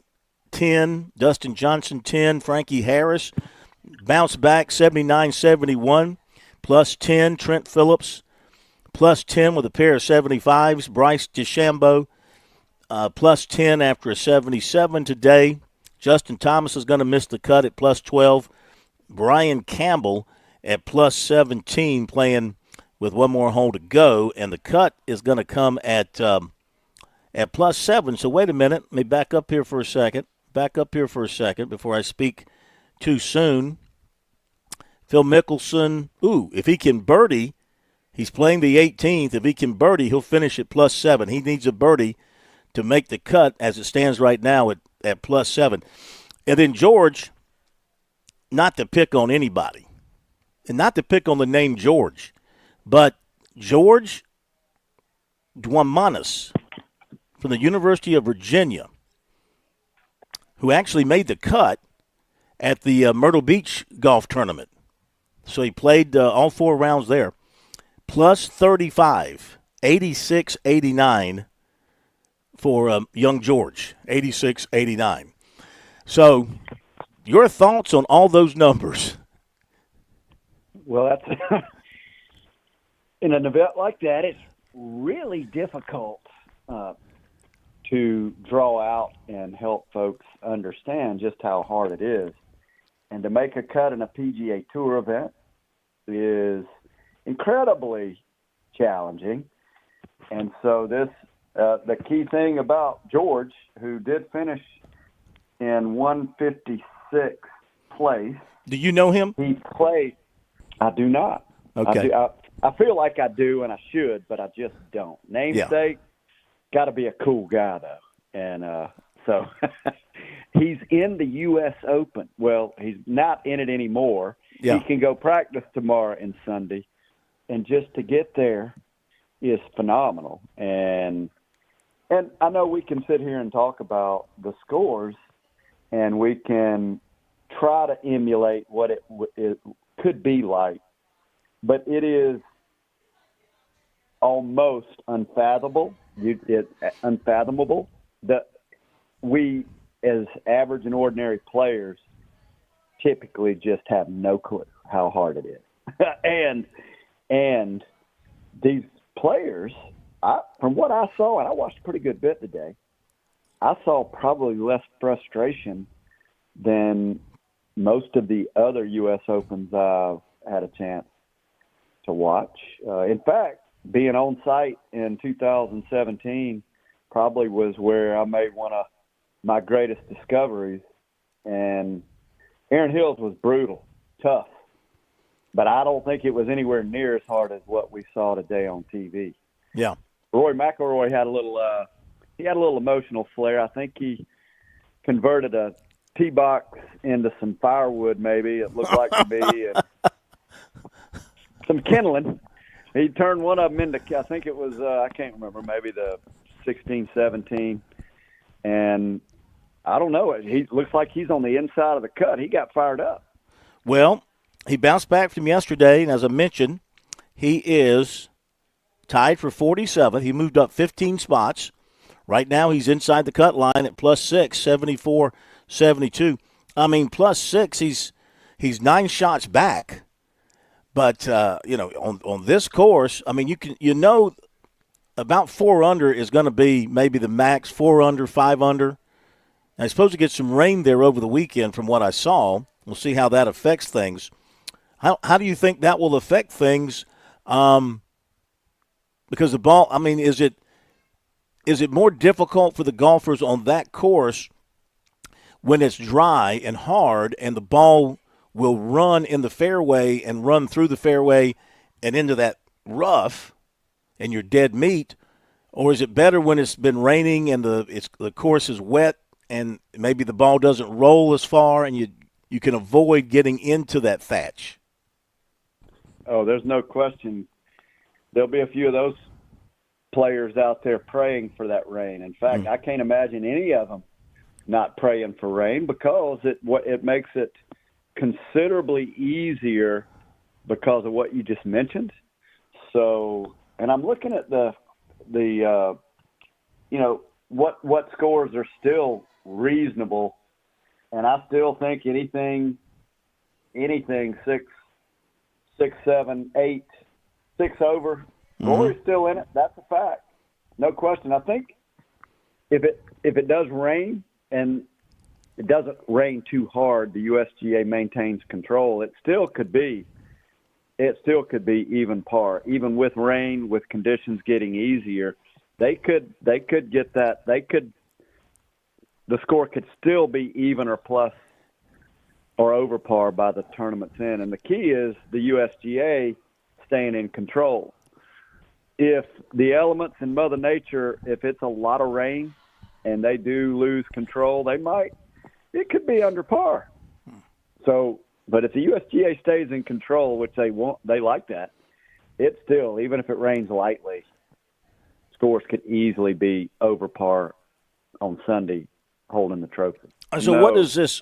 10. Dustin Johnson, 10. Frankie Harris, bounce back, 79-71. Plus 10. Trent Phillips, plus 10 with a pair of 75s. Bryce DeChambeau, plus 10 after a 77 today. Justin Thomas is going to miss the cut at plus 12. Brian Campbell at plus 17, playing with one more hole to go, and the cut is going to come at plus 7. So wait a minute. Let me back up here for a second. Before I speak too soon. Phil Mickelson, if he can birdie, he's playing the 18th. If he can birdie, he'll finish at plus 7. He needs a birdie to make the cut as it stands right now at plus 7. And then George, not to pick on anybody, and not to pick on the name George, but George Dwamanis from the University of Virginia, who actually made the cut at the Myrtle Beach golf tournament. So he played all 4 rounds there. Plus 35, 86-89 for young George, 86-89. So your thoughts on all those numbers? Well, that's in an event like that, it's really difficult to draw out and help folks understand just how hard it is. And to make a cut in a PGA Tour event is incredibly challenging. And so the key thing about George, who did finish in 156th place. Do you know him? He played. I do not. Okay. I feel like I do and I should, but I just don't. Namesake, got to be a cool guy, though. And so he's in the U.S. Open. Well, he's not in it anymore. Yeah. He can go practice tomorrow and Sunday. And just to get there is phenomenal. And I know we can sit here and talk about the scores, and we can try to emulate what it could be like. But it is almost unfathomable. Unfathomable that we, as average and ordinary players, typically just have no clue how hard it is. and these players, from what I saw, and I watched a pretty good bit today, I saw probably less frustration than most of the other U.S. Opens I've had a chance to watch. In fact, being on site in 2017 probably was where I made one of my greatest discoveries. And Aaron Hills was brutal, tough. But I don't think it was anywhere near as hard as what we saw today on TV. Yeah. Roy McIlroy had a little emotional flair. I think he converted a tee box into some firewood, maybe it looked like to me, and some kindling. He turned one of them into, I think it was, I can't remember, maybe the 16, 17. And I don't know. He looks like he's on the inside of the cut. He got fired up. Well, he bounced back from yesterday, and as I mentioned, he is tied for 47th. He moved up 15 spots. Right now he's inside the cut line at plus 6, 74-72. I mean, plus 6, he's 9 shots back. But, on this course, I mean, about 4 under is going to be maybe the max, 4 under, 5 under. And I suppose to get some rain there over the weekend from what I saw. We'll see how that affects things. How do you think that will affect things? Because the ball, I mean, is it more difficult for the golfers on that course when it's dry and hard and the ball will run in the fairway and run through the fairway and into that rough and you're dead meat? Or is it better when it's been raining and the course is wet and maybe the ball doesn't roll as far and you can avoid getting into that thatch? Oh, there's no question. There'll be a few of those players out there praying for that rain. In fact, I can't imagine any of them not praying for rain because it makes it considerably easier because of what you just mentioned. So, and I'm looking at what scores are still reasonable, and I still think anything 6, 7, 8, 6 over. Rory's still in it. That's a fact. No question. I think if it does rain and it doesn't rain too hard, the USGA maintains control. It still could be even par. Even with rain, with conditions getting easier, they could get that. The score could still be even or plus or over par by the tournament's end. And the key is the USGA staying in control. If the elements in Mother Nature, if it's a lot of rain and they do lose control, it could be under par. So, but if the USGA stays in control, which they like that, it's still, even if it rains lightly, scores could easily be over par on Sunday holding the trophy. So what does this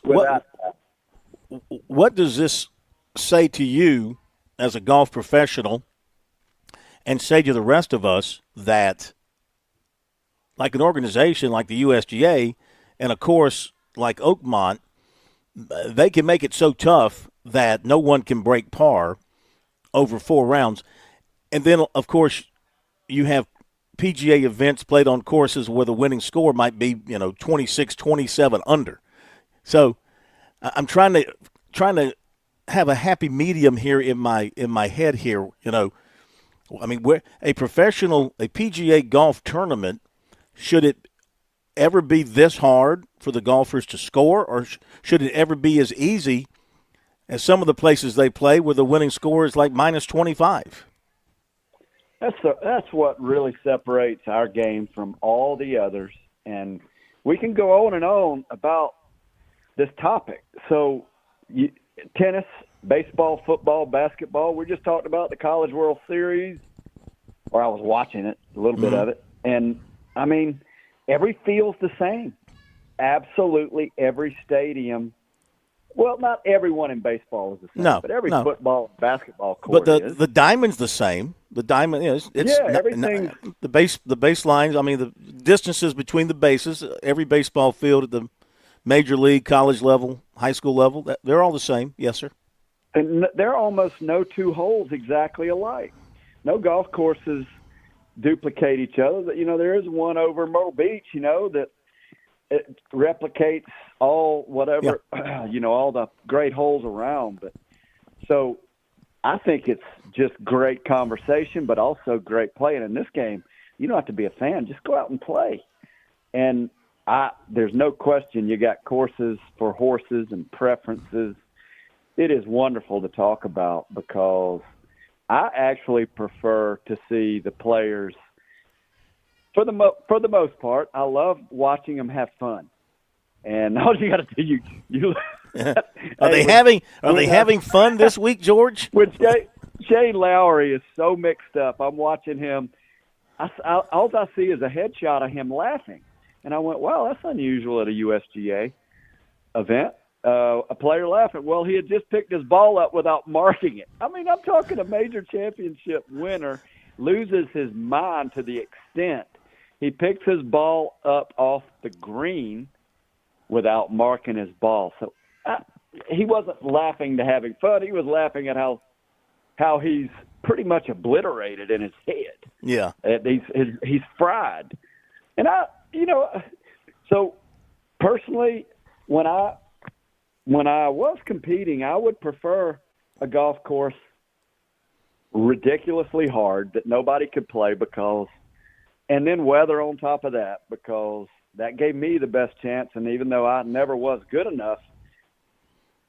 what does this say to you as a golf professional and say to the rest of us that, like an organization like the USGA and a course like Oakmont, they can make it so tough that no one can break par over 4 rounds. And then, of course, you have PGA events played on courses where the winning score might be, 26, 27 under. So I'm trying to have a happy medium here in my head here, I mean, a PGA golf tournament, should it ever be this hard for the golfers to score, or should it ever be as easy as some of the places they play where the winning score is like minus 25? That's what really separates our game from all the others, and we can go on and on about this topic. So, tennis, baseball, football, basketball. We just talked about the College World Series, or I was watching it, a little bit of it. And, I mean, every field's the same. Absolutely every stadium. Well, not everyone in baseball is the same, but every football, basketball court is. But the diamond's the same. The diamond is. Everything. The baselines, I mean, the distances between the bases, every baseball field at the major league, college level, high school level, they're all the same. Yes, sir. And there are almost no two holes exactly alike. No golf courses duplicate each other. There is one over Myrtle Beach, that it replicates all whatever, all the great holes around. But so I think it's just great conversation, but also great play. And in this game, you don't have to be a fan. Just go out and play. And there's no question you got courses for horses and preferences. It is wonderful to talk about because I actually prefer to see the players, for the most part, I love watching them have fun. And all you got to do, you Are they having fun this week, George? With Shane Lowry is so mixed up. I'm watching him. All I see is a headshot of him laughing. And I went, wow, that's unusual at a USGA event. A player laughing. Well, he had just picked his ball up without marking it. I mean, I'm talking a major championship winner loses his mind to the extent he picks his ball up off the green without marking his ball. So he wasn't laughing to having fun. He was laughing at how he's pretty much obliterated in his head. Yeah. He's fried. And so personally, when I was competing, I would prefer a golf course ridiculously hard that nobody could play and then weather on top of that, because that gave me the best chance. And even though I never was good enough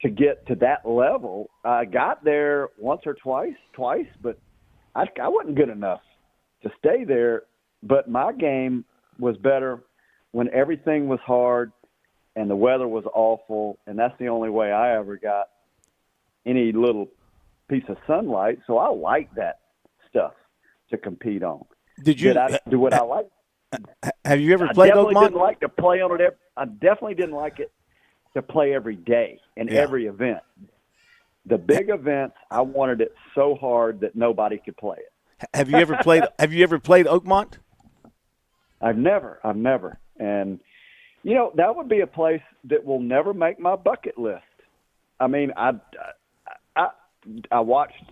to get to that level, I got there once or twice, but I wasn't good enough to stay there. But my game was better when everything was hard and the weather was awful, and that's the only way I ever got any little piece of sunlight. So I like that stuff to compete on. Did you do what I like? Have you ever played Oakmont? I Oakmont? didn't like to play on it. I definitely didn't like it to play every day in every event. The big events, I wanted it so hard that nobody could play it. Have you ever played? Have you ever played Oakmont? I've never. And that would be a place that will never make my bucket list. I mean, I watched.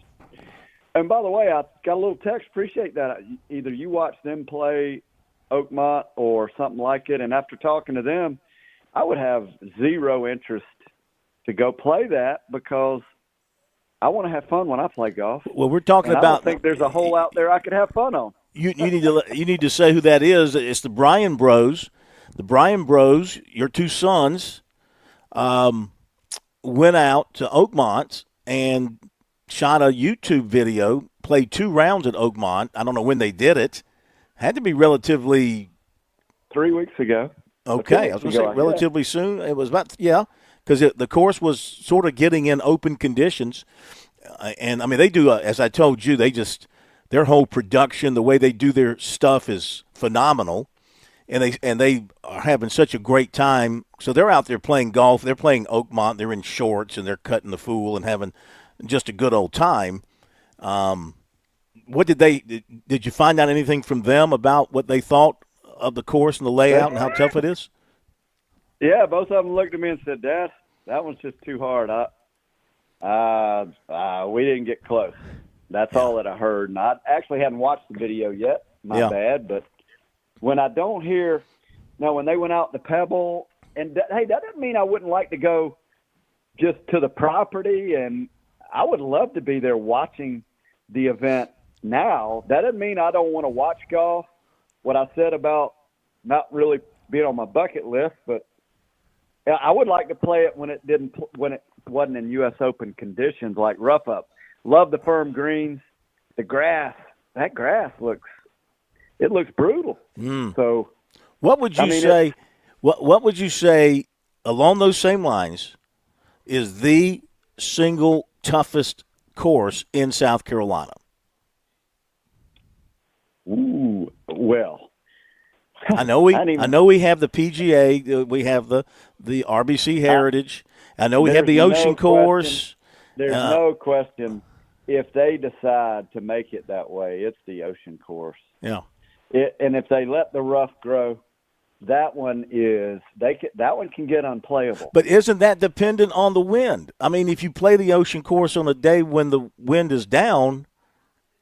And by the way, I got a little text. Appreciate that. Either you watched them play Oakmont or something like it, and after talking to them, I would have zero interest to go play that because I want to have fun when I play golf. Well, we're talking and about. I don't think there's a hole out there I could have fun on. You need to say who that is. It's the Bryan Bros. The Bryan Bros. Your two sons went out to Oakmont and shot a YouTube video. Played 2 rounds at Oakmont. I don't know when they did it. Had to be relatively 3 weeks ago. Okay, I was going to say relatively soon. It was about because the course was sort of getting in open conditions, and I mean they do. As I told you, their whole production, the way they do their stuff is phenomenal, and they are having such a great time. So they're out there playing golf. They're playing Oakmont. They're in shorts and they're cutting the fool and having just a good old time. What did you find out anything from them about what they thought of the course and the layout and how tough it is? Yeah, both of them looked at me and said, "Dad, that one's just too hard. We didn't get close." That's all that I heard. And I actually hadn't watched the video yet. My bad. But when I don't hear – now, when they went out to Pebble – and, hey, that doesn't mean I wouldn't like to go just to the property. And I would love to be there watching the event now. That doesn't mean I don't want to watch golf. What I said about not really being on my bucket list, but I would like to play it when it wasn't in U.S. Open conditions like rough up. Love the firm greens. The grass, that grass looks brutal. So, what would you say? What would you say along those same lines is the single toughest course in South Carolina? Ooh, well, I know we have the PGA, we have the RBC Heritage. I know we have the Ocean Course. There's no question. If they decide to make it that way, it's the Ocean Course. Yeah. And if they let the rough grow, that one can get unplayable. But isn't that dependent on the wind? I mean, if you play the Ocean Course on a day when the wind is down,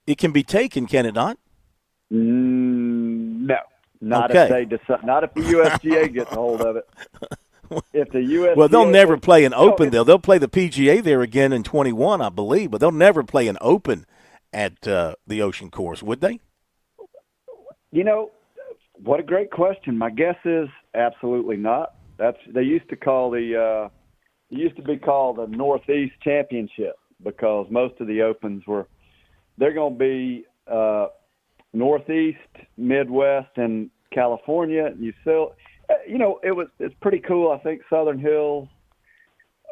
it can be taken, can it not? No, not okay. If they decide. Not if the USGA gets a hold of it. If the USGA, well, they'll never play an Open. They'll play the PGA there again in 21, I believe, but they'll never play an Open at the Ocean Course, would they? What a great question. My guess is absolutely not. They used to call it used to be called the Northeast Championship because most of the Opens they're going to be Northeast, Midwest, and California. It's pretty cool. I think Southern Hills.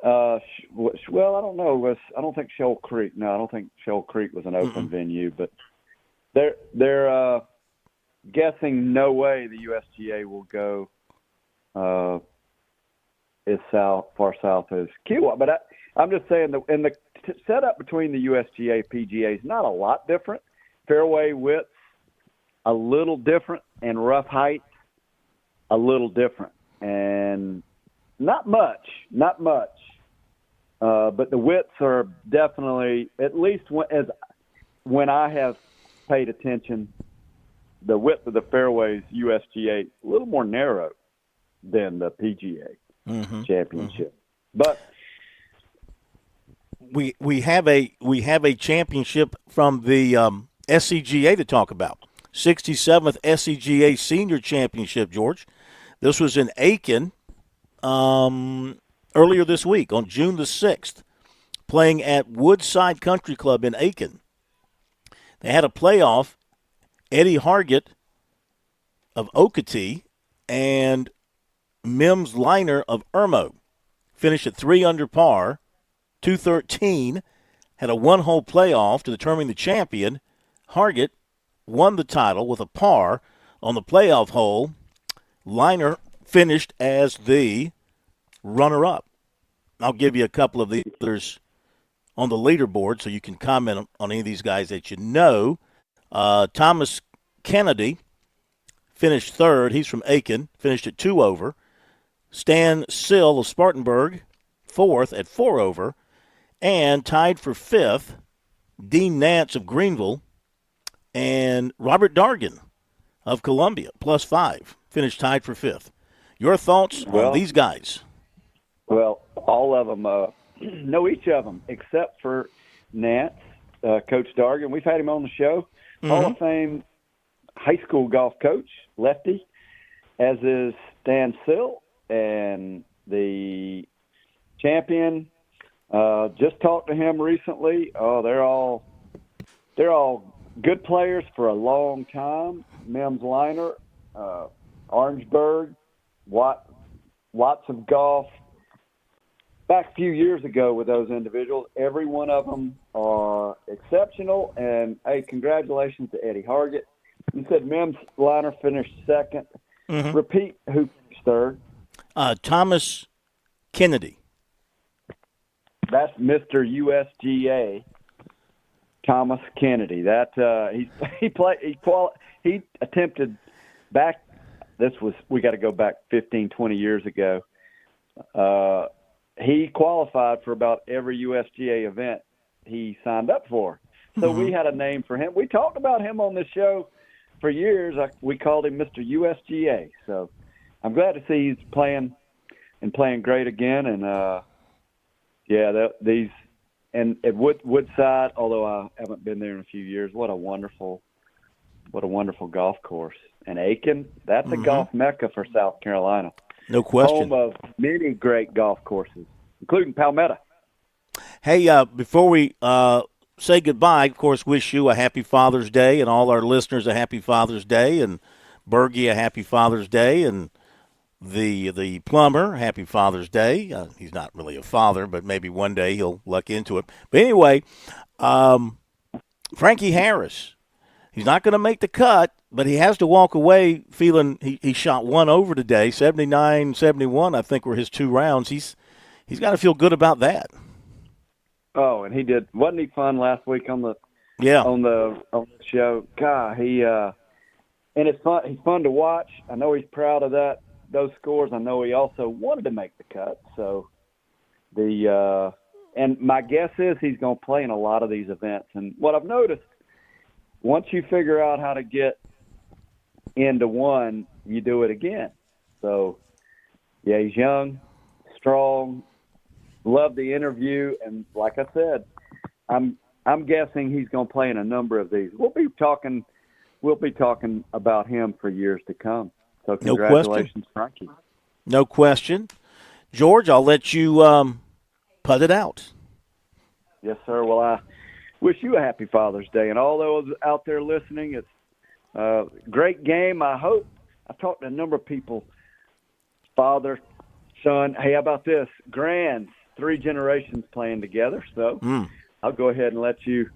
I don't know. I don't think Shoal Creek. No, I don't think Shoal Creek was an open venue. But they're guessing no way the USGA will go as far south as Kiawah. But I'm just saying and the setup between the USGA PGA is not a lot different. Fairway width a little different, and rough height a little different, and not much. But the widths are definitely, at least when I have paid attention, the width of the fairways USGA a little more narrow than the PGA Championship. But we have a championship from the SCGA to talk about. 67th SCGA Senior Championship, George. This was in Aiken earlier this week on June the 6th, playing at Woodside Country Club in Aiken. They had a playoff. Eddie Hargett of Okatee and Mims Liner of Irmo finished at 3 under par, 213, had a one-hole playoff to determine the champion. Hargett won the title with a par on the playoff hole. Liner finished as the runner-up. I'll give you a couple of the others on the leaderboard so you can comment on any of these guys that you know. Thomas Kennedy finished third. He's from Aiken, finished at 2 over. Stan Sill of Spartanburg, fourth at 4 over. And tied for fifth, Dean Nance of Greenville and Robert Dargan of Columbia, +5, finished tied for fifth. Your thoughts on these guys? Well, all of them, know each of them except for Nance, Coach Dargan. We've had him on the show. Hall of Fame high school golf coach, lefty, as is Stan Sill, and the champion. Just talked to him recently. Oh, they're all good players for a long time. Mims Liner, Orangeburg, lots of golf. Back a few years ago with those individuals, every one of them are exceptional. And, hey, congratulations to Eddie Hargett. You said Mims Liner finished second. Repeat who finished third. Thomas Kennedy. That's Mr. USGA, Thomas Kennedy. That he attempted back. We got to go back 15, 20 years ago. He qualified for about every USGA event he signed up for. So we had a name for him. We talked about him on this show for years. We called him Mr. USGA. So I'm glad to see he's playing great again. And these and at Woodside, although I haven't been there in a few years, what a wonderful golf course. And Aiken, that's a golf mecca for South Carolina. No question. Home of many great golf courses, including Palmetto. Hey, before we say goodbye, of course, wish you a happy Father's Day and all our listeners a happy Father's Day, and Bergie a happy Father's Day, and the plumber, happy Father's Day. He's not really a father, but maybe one day he'll luck into it. But anyway, Frankie Harris, he's not going to make the cut, but he has to walk away feeling he shot one over today. 79-71, I think, were his 2 rounds. He's got to feel good about that. Oh, and he did. Wasn't he fun last week on the show? God, and it's fun. He's fun to watch. I know he's proud of those scores. I know he also wanted to make the cut. So and my guess is he's going to play in a lot of these events. And what I've noticed, once you figure out how to get into one, you do it again. So yeah, he's young, strong. Love the interview, and like I said, I'm guessing he's going to play in a number of these. We'll be talking about him for years to come. So congratulations, Frankie. No question. George, I'll let you put it out. Yes, sir. Well, I wish you a happy Father's Day, and all those out there listening. It's a great game. I hope. I've talked to a number of people, father, son. Hey, how about this? Grands. 3 generations playing together. So I'll go ahead and let you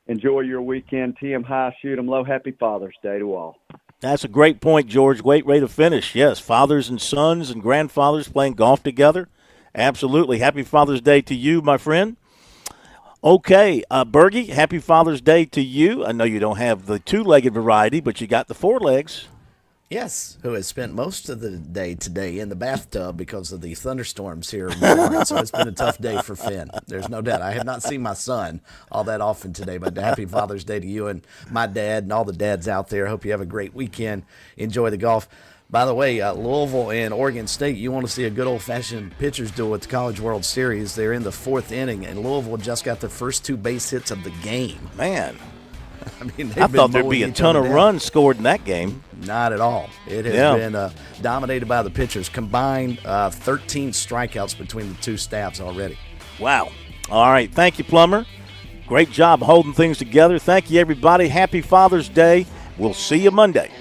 enjoy your weekend. Tee 'em high, shoot 'em low. Happy Father's Day to all. That's a great point, George. Great way to finish. Yes, fathers and sons and grandfathers playing golf together. Absolutely. Happy Father's Day to you, my friend. Okay, Bergie, happy Father's Day to you. I know you don't have the 2-legged variety, but you got the 4 legs. Yes, who has spent most of the day today in the bathtub because of the thunderstorms here in Florence. So it's been a tough day for Finn. There's no doubt. I have not seen my son all that often today, but happy Father's Day to you and my dad and all the dads out there. Hope you have a great weekend. Enjoy the golf. By the way, Louisville and Oregon State, you want to see a good old-fashioned pitchers duel at the College World Series. They're in the 4th inning, and Louisville just got their first 2 base hits of the game. Man. I mean, I thought there'd be a ton of runs scored in that game. Not at all. It has been dominated by the pitchers. Combined 13 strikeouts between the two staffs already. Wow. All right. Thank you, Plummer. Great job holding things together. Thank you, everybody. Happy Father's Day. We'll see you Monday.